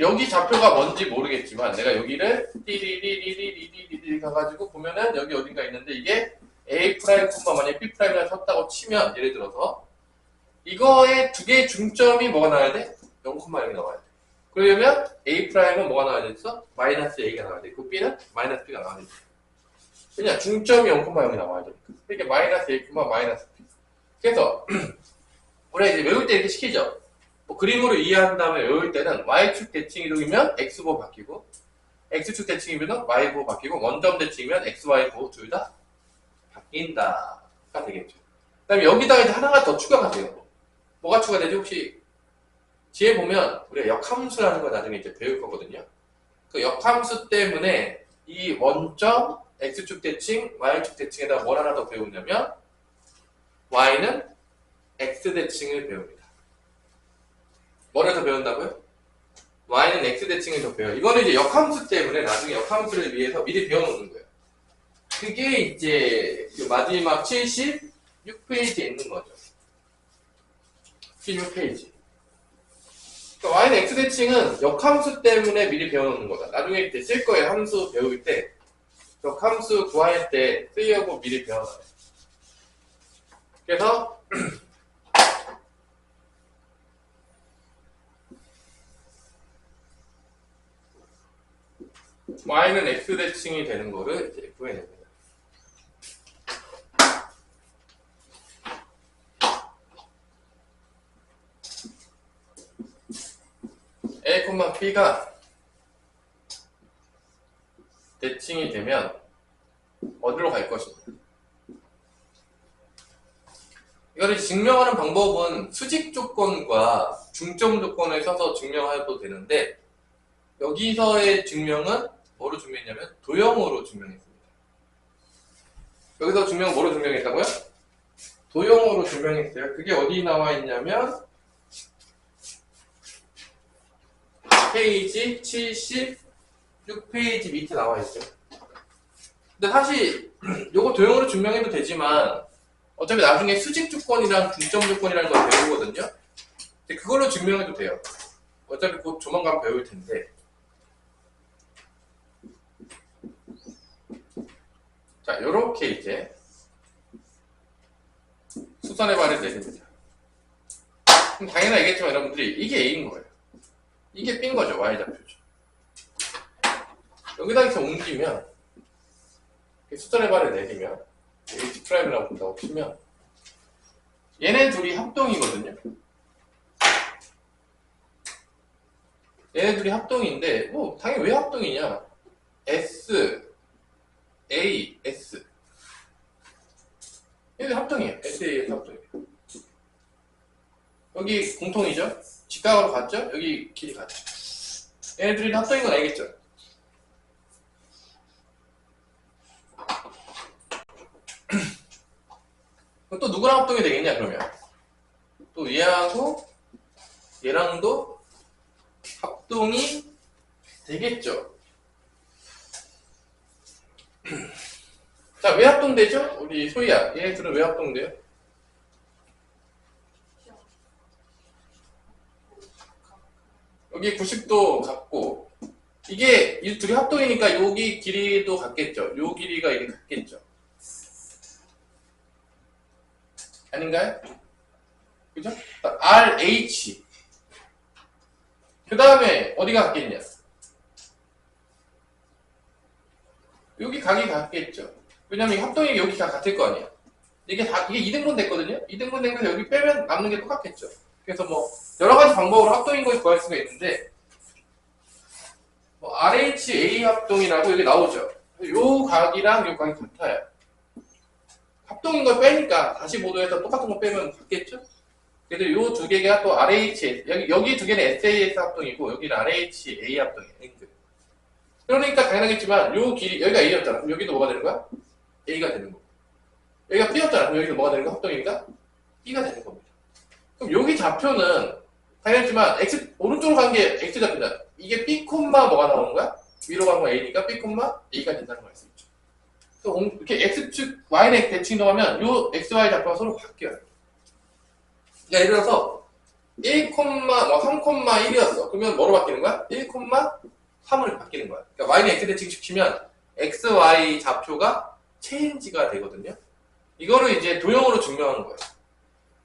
여기 좌표가 뭔지 모르겠지만 내가 여기를 띠리리리리리리리 가가지고 보면은 여기 어딘가 있는데 이게 A 프라임 만약에 B 프라임이라고 쳤다고 치면 예를 들어서 이거의 두 개의 중점이 뭐가 나와야 돼? 0,0이 나와야 돼. 그러려면 A 프라임은 뭐가 나와야 되겠어? 마이너스 A가 나와야 돼. 그 B는 마이너스 B가 나와야 돼. 그냥 중점이 0,0이 나와야 되니까. 이게 마이너스 A, 마이너스 B. 그래서 우리가 이제 외울 때 이렇게 시키죠. 뭐 그림으로 이해한 다음에 외울 때는 y축 대칭 이동이면 x보 바뀌고 x축 대칭이면 y보 바뀌고 원점 대칭이면 x, y보 둘 다 바뀐다가 되겠죠. 그 다음에 여기다가 이제 하나가 더 추가가 돼요. 뭐가 추가되지? 혹시 뒤에 보면 우리가 역함수라는 거 나중에 이제 배울 거거든요. 그 역함수 때문에 이 원점 x축 대칭, y축 대칭에다 뭘 하나 더 배우냐면 y는 x 대칭을 배웁니다. 뭐를 더 배운다고요? y는 x대칭을 더 배워요. 이거는 이제 역함수 때문에 나중에 역함수를 위해서 미리 배워놓는 거예요. 그게 이제 마지막 76페이지에 있는 거죠. 76페이지. 그러니까 y는 x대칭은 역함수 때문에 미리 배워놓는 거다. 나중에 이제 쓸 거예요. 함수 배울 때. 역함수 구할 때 쓰려고 미리 배워놔요. 그래서 y는 x대칭이 되는 거를 이제 구해냅니다. a, b가 대칭이 되면 어디로 갈 것인가? 이거를 증명하는 방법은 수직 조건과 중점 조건을 써서 증명해도 되는데 여기서의 증명은 뭐로 증명했냐면 도형으로 증명했습니다. 여기서 증명 뭐로 증명했다고요? 도형으로 증명했어요. 그게 어디 나와 있냐면 페이지 76페이지 밑에 나와 있어요. 근데 사실 요거 도형으로 증명해도 되지만 어차피 나중에 수직 조건이랑 중점 조건이라는 걸 배우거든요. 근데 그걸로 증명해도 돼요. 어차피 곧 조만간 배울 텐데. 자, 요렇게 이제 수선의 발을 내립니다. 그럼 당연히 알겠지만 여러분들이 이게 A인 거예요. 이게 B인 거죠. Y좌표죠. 여기다 이렇게 옮기면 수선의 발을 내리면 H'이라고 본다고 치면 얘네 둘이 합동이거든요. 얘네 둘이 합동인데 뭐 당연히 왜 합동이냐? S A, S. 여기 합동이에요. S, A, S 합동이에요. 여기 공통이죠? 직각으로 갔죠? 여기 길이 같죠? 얘네들이 합동인 건 알겠죠? 또 누구랑 합동이 되겠냐, 그러면? 또 얘하고 얘랑도 합동이 되겠죠? 자, 왜 합동되죠? 우리 소희야, 얘네들은 왜 합동돼요? 여기 90도 같고 이게 이 둘이 합동이니까 여기 길이도 같겠죠? 요 길이가 이게 같겠죠? 아닌가요? 그죠? RH 그 다음에 어디가 같겠냐? 여기 각이 같겠죠. 왜냐면 이 합동이 여기가 같을 거 아니야. 이게 2등분 됐거든요. 2등분 된 거에서 여기 빼면 남는 게 똑같겠죠. 그래서 뭐 여러 가지 방법으로 합동인 걸 구할 수가 있는데 뭐 RHA 합동이라고 여기 나오죠. 요 각이랑 요 각이 같아요. 합동인 걸 빼니까 다시 모두에서 똑같은 거 빼면 같겠죠? 그래서 요 두 개가 또 RHS, 여기 두 개는 SAS 합동이고 여기는 RHA 합동이에요. 그러니까 당연하겠지만 요 길이, 여기가 A였잖아. 그럼 여기도 뭐가 되는 거야? A가 되는 거고. 여기가 B였잖아. 그럼 여기도 뭐가 되는 거야? 합동이니까 B가 되는 겁니다. 그럼 여기 좌표는 당연하지만 X, 오른쪽으로 간 게 X 좌표잖아. 이게 B, 뭐가 나오는 거야? 위로 간 거 A니까 B, A가 된다는 걸 알 수 있죠. 그래서 이렇게 X축, Y는 대칭 이동하면 요 XY 좌표가 서로 바뀌어요. 그러니까 예를 들어서 1, 3,1이었어. 그러면 뭐로 바뀌는 거야? 1,3으로 바뀌는 거야. 그러니까 Y는 X 대칭 시키면 XY 좌표가 체인지가 되거든요. 이거를 이제 도형으로 증명하는 거예요.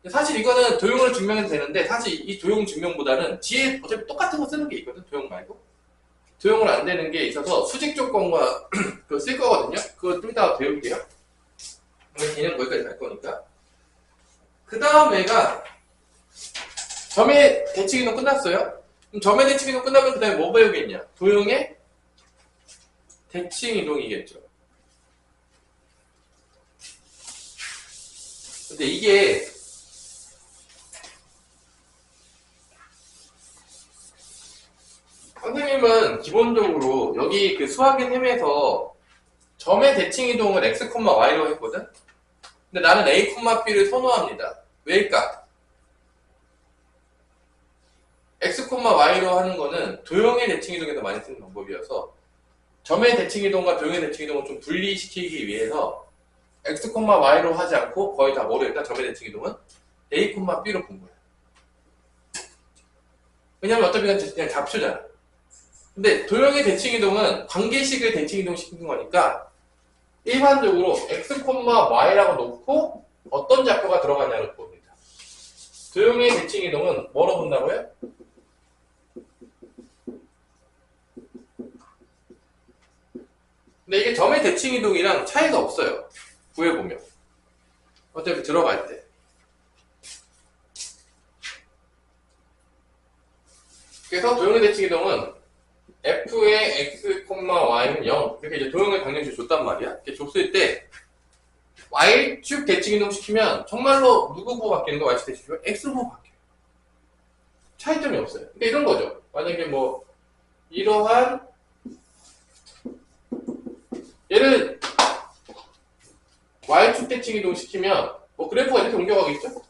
사실 이거는 도형으로 증명해도 되는데 사실 이 도형 증명보다는 뒤에 어차피 똑같은 거 쓰는 게 있거든. 도형 말고. 도형으로 안 되는 게 있어서 수직 조건과 그거 쓸 거거든요. 그거 좀 이따가 배울게요. 걔는 거기까지 갈 거니까. 그 다음에가 점의 대칭 이동 끝났어요. 그럼 점의 대칭 이동 끝나면 그 다음에 뭐 배우겠냐? 도형의 대칭 이동이겠죠. 근데 이게 선생님은 기본적으로 여기 그 수학의 셈에서 점의 대칭 이동을 x, y로 했거든? 근데 나는 a, b를 선호합니다. 왜일까? x, y로 하는 거는 도형의 대칭 이동에서 많이 쓰는 방법이어서 점의 대칭 이동과 도형의 대칭 이동을 좀 분리시키기 위해서 x, y로 하지 않고 거의 다 뭐로 했다? 점의 대칭 이동은 a, b로 본 거야. 왜냐면 어차피 그냥 잡초잖아. 근데 도형의 대칭 이동은 관계식을 대칭 이동 시키는 거니까 일반적으로 x, y라고 놓고 어떤 좌표가 들어가냐를 봅니다. 도형의 대칭 이동은 뭐로 본다고요? 근데 이게 점의 대칭 이동이랑 차이가 없어요. 구해보면. 어차피 들어갈 때. 그래서 도형의 대칭 이동은 f의 x, y는 0. 이렇게 이제 도형을 당연히 줬단 말이야. 이렇게 줬을 때 y축 대칭 이동 시키면 정말로 누구 보고 바뀌는 거? y축 대칭 시키면 x 보고 바뀌어요. 차이점이 없어요. 그러니까 이런 거죠. 만약에 뭐 이러한 얘를 y축 대칭 이동 시키면 뭐 그래프가 이렇게 옮겨가겠죠?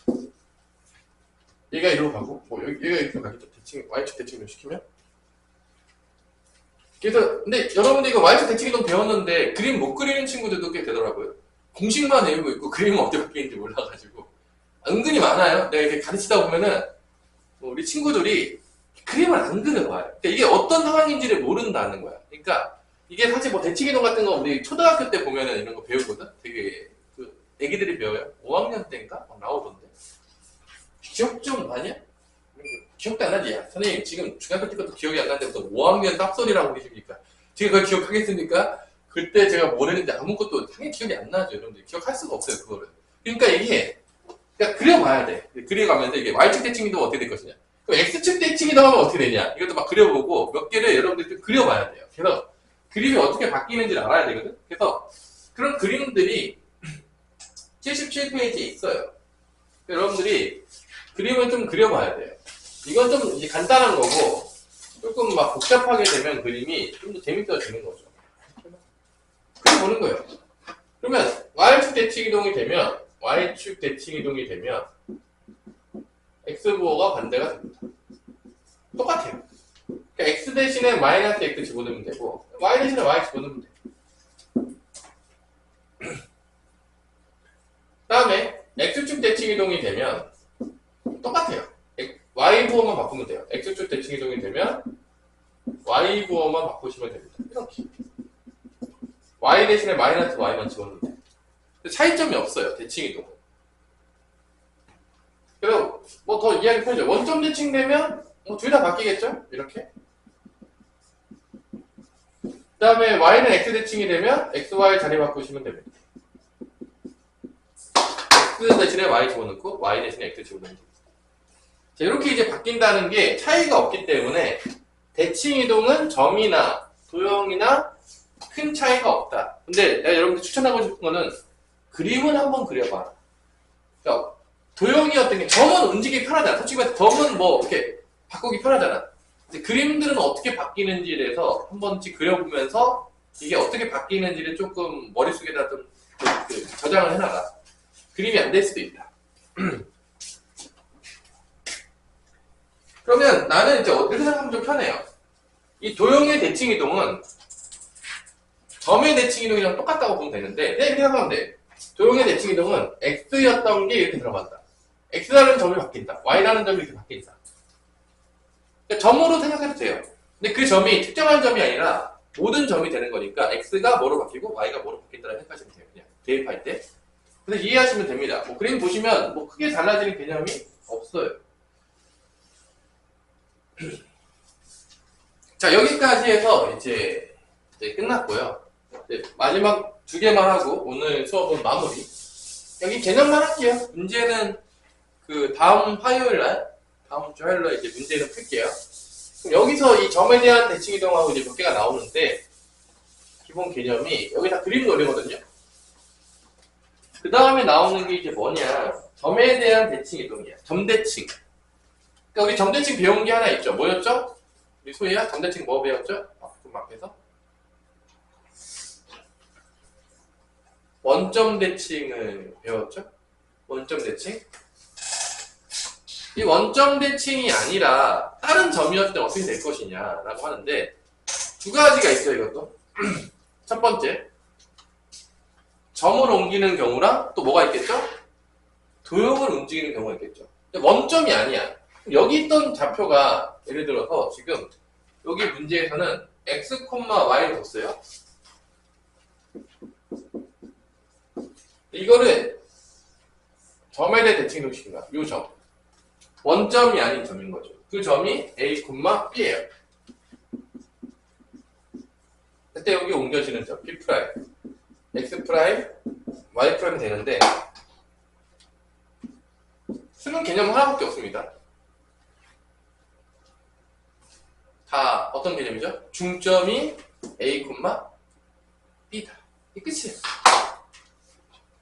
얘가 이리로 가고 뭐 얘가 이렇게 가겠죠. y축 대칭 이동 시키면. 그래서 근데 여러분들 이거 y축 대칭 이동 배웠는데 그림 못 그리는 친구들도 꽤 되더라고요. 공식만 외우고 있고 그림은 어떻게 바뀌는지 몰라가지고 은근히 많아요. 내가 이렇게 가르치다 보면은 우리 친구들이 그림을 안 그려봐요. 그러니까 이게 어떤 상황인지를 모른다는 거야. 그러니까 이게 사실 뭐 대칭 이동 같은 거 우리 초등학교 때 보면은 이런 거 배우거든. 되게 그 애기들이 배워요. 5학년 때인가 막 나오던데. 기억 좀 나냐? 기억도 안 나지? 야, 선생님 지금 중학교 때 것도 기억이 안 나는데 무슨 5학년 쌉소리라고 계십니까? 제가 그걸 기억하겠습니까? 그때 제가 뭘 했는데 아무것도 당연히 기억이 안 나죠. 여러분들 기억할 수가 없어요 그거를. 그러니까 이게 그러니까 그려봐야 돼. 그려가면서 이게 y축 대칭 이동은 어떻게 될 것이냐. 그럼 x축 대칭 이동하면 어떻게 되냐. 이것도 막 그려보고 몇 개를 여러분들이 좀 그려봐야 돼요. 그래서 그림이 어떻게 바뀌는지를 알아야 되거든. 그래서 그런 그림들이 77페이지에 있어요. 여러분들이 그림을 좀 그려봐야 돼요. 이건 좀 이제 간단한 거고 조금 막 복잡하게 되면 그림이 좀 더 재밌어지는 거죠. 그려보는 거예요. 그러면 y축 대칭 이동이 되면 x부호가 반대가 됩니다. 똑같아요. 그러니까 x 대신에 마이너스 x 집어넣으면 되고 y 대신에 y 집어넣으면 돼요. 그 다음에 x축 대칭 이동이 되면 똑같아요. y부호만 바꾸면 돼요. x축 대칭 이동이 되면 y부호만 바꾸시면 됩니다. 이렇게 y 대신에 마이너스 y만 집어넣으면 돼요. 차이점이 없어요. 대칭 이동은. 그래서 뭐 더 이해하기 편하죠. 원점 대칭 되면 뭐 둘 다 바뀌겠죠? 이렇게. 다음에 y는 x 대칭이 되면 xy 자리 바꾸시면 됩니다. x 대신에 y 집어넣고 y 대신에 x 집어넣으면 됩니다. 자, 이렇게 이제 바뀐다는 게 차이가 없기 때문에 대칭 이동은 점이나 도형이나 큰 차이가 없다. 근데 내가 여러분들 추천하고 싶은 거는 그림은 한번 그려봐. 그러니까 도형이었던 게 점은 움직이기 편하잖아. 솔직히 말해서 점은 뭐 이렇게 바꾸기 편하잖아. 근데 그림들은 어떻게 바뀌는지에 대해서 한 번씩 그려보면서 이게 어떻게 바뀌는지를 조금 머릿속에다 좀 저장을 해놔라. 그림이 안 될 수도 있다. 그러면 나는 이제 어떻게 생각하면 좀 편해요. 이 도형의 대칭 이동은 점의 대칭 이동이랑 똑같다고 보면 되는데, 그냥 이렇게 생각하면 돼. 도형의 대칭 이동은 x였던 게 이렇게 들어간다. x라는 점이 바뀐다. y라는 점이 이렇게 바뀐다. 그러니까 점으로 생각해도 돼요. 근데 그 점이 특정한 점이 아니라 모든 점이 되는 거니까 x가 뭐로 바뀌고 y가 뭐로 바뀐다라고 생각하시면 돼요. 그냥 대입할 때. 그래서 이해하시면 됩니다. 뭐 그림 보시면 뭐 크게 달라지는 개념이 없어요. 자, 여기까지 해서 이제 끝났고요. 이제 마지막 2개만 하고 오늘 수업은 마무리. 여기 개념만 할게요. 문제는 그 다음 주 화요일 날 이제 문제는 풀게요. 그럼 여기서 이 점에 대한 대칭 이동하고 이제 몇 개가 나오는데, 기본 개념이 여기 다 그림 놀이거든요. 그 다음에 나오는 게 이제 뭐냐, 점에 대한 대칭 이동이야. 점대칭. 그러니까 우리 점대칭 배운 게 하나 있죠. 뭐였죠? 우리 소희야, 점대칭 뭐 배웠죠? 좀 앞에서 원점 대칭을 배웠죠? 원점 대칭. 이 원점 대칭이 아니라 다른 점이었을 때 어떻게 될 것이냐라고 하는데, 2가지가 있어요, 이것도. 첫 번째, 점을 옮기는 경우랑 또 뭐가 있겠죠? 도형을 움직이는 경우가 있겠죠. 원점이 아니야. 여기 있던 좌표가 예를 들어서 지금 여기 문제에서는 x, y를 뒀어요. 이거를 점에 대해 대칭 이동시킨 거야. 요 점. 원점이 아닌 점인 거죠. 그 점이 a, b예요. 그때 여기 옮겨지는 점, b', x', y' 되는데, 쓰는 개념은 하나밖에 없습니다. 다 어떤 개념이죠? 중점이 a, b다. 이 끝이에요.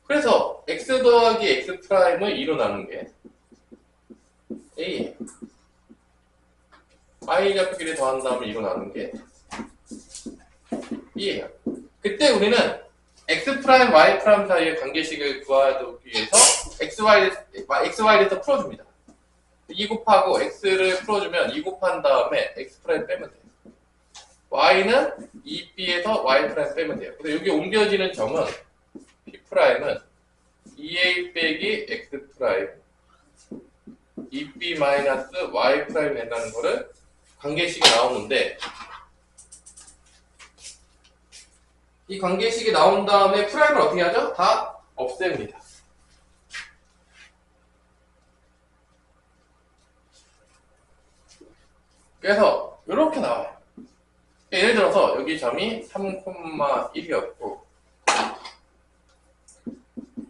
그래서 x 더하기 x'을 2로 나눈 게 a예요. y 좌표끼리 더한 다음에 2로 나눈 게 b예요. 그때 우리는 x', y' 사이의 관계식을 구하기 위해서 xy에서 풀어줍니다. 2 곱하고 x를 풀어주면 2 곱한 다음에 x' 빼면 돼요. y는 2b에서 y' 빼면 돼요. 그래서 여기 옮겨지는 점은 b'은 2a 빼기 x' 2b 마이너스 y' 된다는 거를 관계식이 나오는데, 이 관계식이 나온 다음에 프라임을 어떻게 하죠? 다 없앱니다. 그래서 이렇게 나와요. 예를 들어서 여기 점이 3,1이었고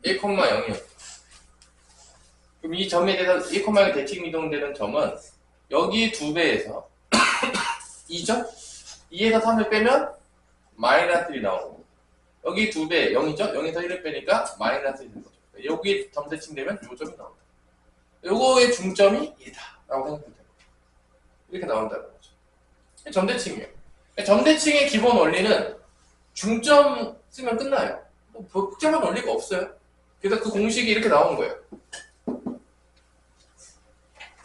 1,0이었고, 그럼 이 점에 대해서 1,0가 대칭 이동되는 점은 여기 2배에서 2죠? 2에서 3을 빼면 마이너스 1이 나오는 거고, 여기 2배 0이죠? 0에서 1을 빼니까 마이너스 1이 되는 거죠. 여기 점 대칭되면 요 점이 나온다. 요거의 중점이 얘다 라고 생각하면 돼요. 이렇게 나온다는 거죠. 점대칭이에요. 점대칭의 기본 원리는 중점 쓰면 끝나요. 뭐 복잡한 원리가 없어요. 그래서 그 공식이 이렇게 나오는 거예요.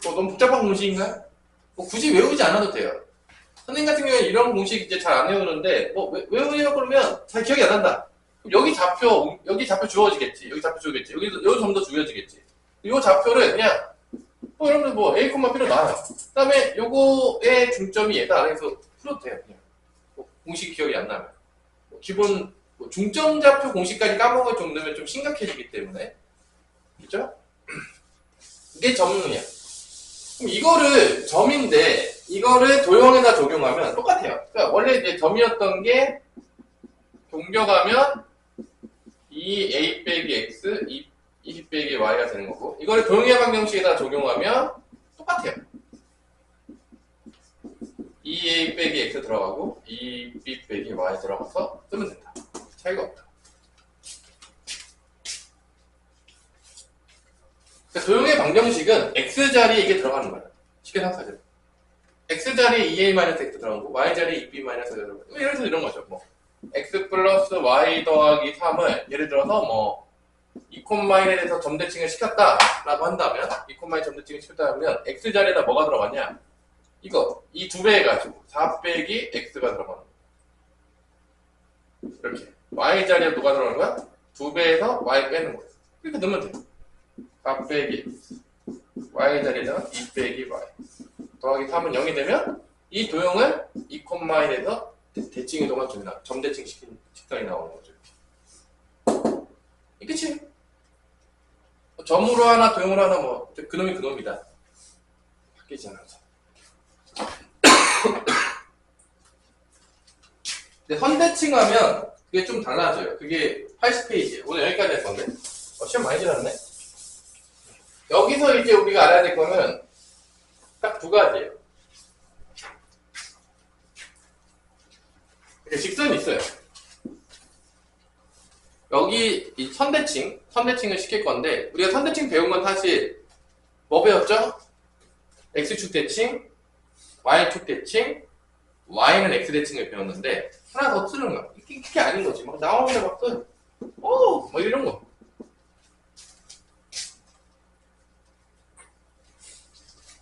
너무 복잡한 공식인가요? 뭐 굳이 외우지 않아도 돼요. 선생님 같은 경우에 이런 공식 이제 잘 안 외우는데, 뭐 외우려고 그러면 잘 기억이 안 난다. 여기 좌표 주어지겠지. 여기 좌표 주어지겠지. 여기 점도 주어지겠지. 이 좌표를 그냥 여러분들 뭐 a, b로 나와요. 그 다음에 요거의 중점이 얘다. 그래서 풀어도 돼요. 그냥 뭐 공식 기억이 안 나면. 뭐 기본 뭐 중점 좌표 공식까지 까먹을 정도면 좀 심각해지기 때문에, 그죠? 이게 점이야. 그럼 이거를 점인데 이거를 도형에다 적용하면 똑같아요. 그러니까 원래 이제 점이었던 게 동격하면 2a 빼기 x, 20 빼기 y가 되는 거고, 이거를 도형의 방정식에다 적용하면 똑같아요. 2a 빼기 x 들어가고 2b 빼기 y 들어가서 쓰면 된다. 차이가 없다. 그러니까 도형의 방정식은 x자리에 이게 들어가는 거야. 쉽게 생각하죠. x자리에 2a-x 들어가고 y자리에 2b-x 들어가고, 예를 들어서 이런 거죠. 뭐 x 플러스 y 더하기 3을 예를 들어서 뭐 2콤마인에 대해서 점대칭을 시켰다 라고 한다면, 2콤마인 점대칭을 시켰다면 x자리에다 뭐가 들어가냐, 이거 이 두 배 해가지고 4 빼기 x가 들어가는 거야. 이렇게 y자리에 뭐가 들어가는 거야? 2배에서 y 빼는 거야. 이렇게 넣으면 돼. 4 빼기 x, y자리에다가 2 빼기 y 더하기 3은 0이 되면 이 도형은 2콤마인에서 대칭 이동한 점대칭 시킨 식성이 나오는 거죠. 이 끝이에요. 점으로 하나 도형으로 하나 뭐 그놈이 그놈이다. 바뀌지 않아서. 근데 선대칭하면 그게 좀 달라져요. 그게 80페이지예요. 오늘 여기까지 했었네. 시험 많이 지났네. 여기서 이제 우리가 알아야 될 거는 딱 두 가지예요. 이렇게 직선이 있어요. 여기 이 선대칭을 시킬 건데, 우리가 선대칭 배운 건 사실 뭐 배웠죠? x축 대칭, y축 대칭, y는 x대칭을 배웠는데, 하나 더 쓰는 거야. 이게 아닌 거지. 막 나오는데 막 써. 뭐 이런 거.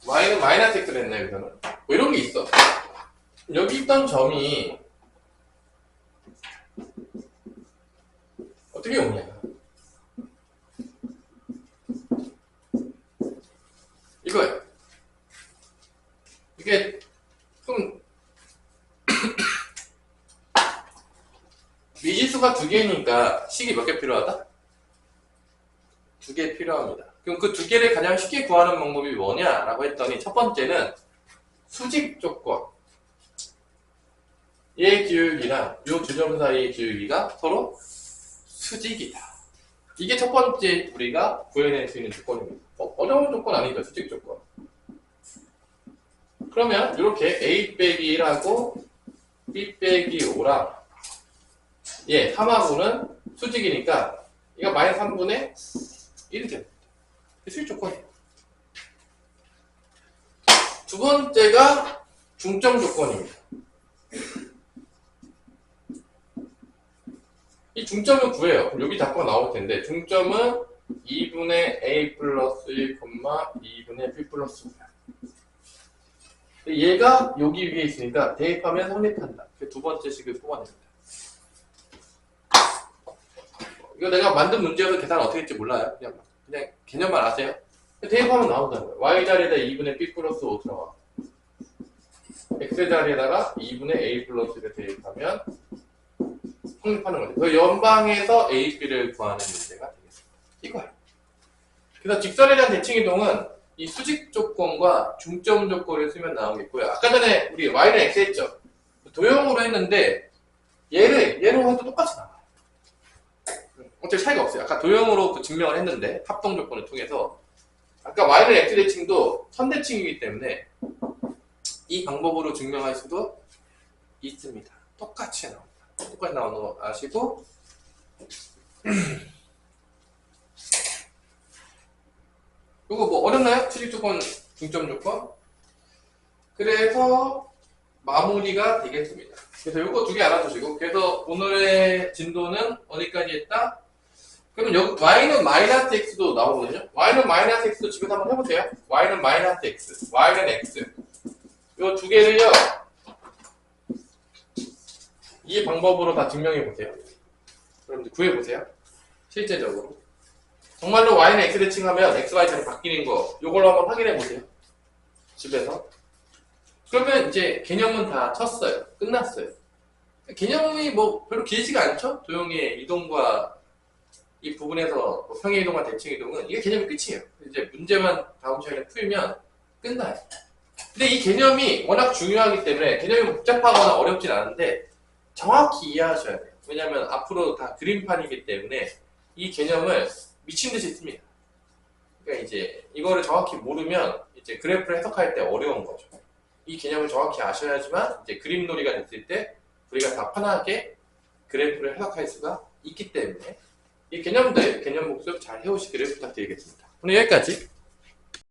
y는 마이너스 x를 했네, 여기서는. 뭐 이런 게 있어. 여기 있던 점이 어떻게 오냐. 이거예요. 이게 좀 미지수가 두 개니까 식이 몇 개 필요하다? 두 개 필요합니다. 그럼 그 두 개를 가장 쉽게 구하는 방법이 뭐냐라고 했더니, 첫 번째는 수직 조건. 얘 기울기랑 요 두 점 사이의 기울기가 서로 수직이다. 이게 첫 번째 우리가 구해낼 수 있는 조건입니다. 어려운 조건 아니죠, 수직 조건. 그러면 이렇게 a 빼기 1하고 b 빼기 5랑 3하고는 수직이니까 이거 마이너스 3분의 1이 됩니다. 수직 조건이에요. 두 번째가 중점 조건입니다. 이 중점을 구해요. 여기 자꾸 나올 텐데, 중점은 2분의 a 플러스 1, 2분의 b 플러스 5야. 얘가 여기 위에 있으니까 대입하면 성립한다. 두 번째 식을 뽑아냅니다. 이거 내가 만든 문제에서 계산 어떻게 할지 몰라요. 그냥 개념만 아세요. 대입하면 나온다는 거예요. y자리에다 2분의 b 플러스 5 들어가. x자리에다가 2분의 a 플러스 1을 대입하면 성립하는 거죠. 그 연방에서 a, b를 구하는 문제가 되겠습니다. 이거예요. 그래서 직선에 대한 대칭 이동은 이 수직 조건과 중점 조건을 쓰면 나오겠고요. 아까 전에 우리 y는 x 했죠. 도형으로 했는데 얘로 해도 똑같이 나와요. 어차피 차이가 없어요. 아까 도형으로 증명을 했는데, 합동 조건을 통해서 아까 y는 x 대칭도 선대칭이기 때문에 이 방법으로 증명할 수도 있습니다. 똑같이 나옵니다. 똑같이 나오는 거 아시고, 이거 뭐 어렵나요? 수직 조건, 중점 조건? 그래서 마무리가 되겠습니다. 그래서 이거 두 개 알아두시고, 그래서 오늘의 진도는 어디까지 했다? 그러면 여기 y는 마이너스 x도 나오거든요. y는 마이너스 x도 집에서 한번 해보세요. y는 마이너스 x, y는 x. 이 두 개를요, 이 방법으로 다 증명해보세요. 여러분들 구해보세요. 실제적으로. 정말로 y는 x 대칭하면 x, y자리 바뀌는 거, 요걸로 한번 확인해보세요. 집에서. 그러면 이제 개념은 다 쳤어요. 끝났어요. 개념이 뭐 별로 길지가 않죠? 도형의 이동과 이 부분에서 뭐 평행 이동과 대칭 이동은 이게 개념이 끝이에요. 이제 문제만 다음 시간에 풀면 끝나요. 근데 이 개념이 워낙 중요하기 때문에 개념이 복잡하거나 어렵진 않은데 정확히 이해하셔야 돼요. 왜냐하면 앞으로 다 그림판이기 때문에 이 개념을 미친 듯이 씁니다. 그러니까 이제 이거를 정확히 모르면 이제 그래프를 해석할 때 어려운 거죠. 이 개념을 정확히 아셔야지만 이제 그림놀이가 됐을 때 우리가 다 편하게 그래프를 해석할 수가 있기 때문에 이 개념들, 개념 복습 잘 해오시기를 부탁드리겠습니다. 오늘 여기까지.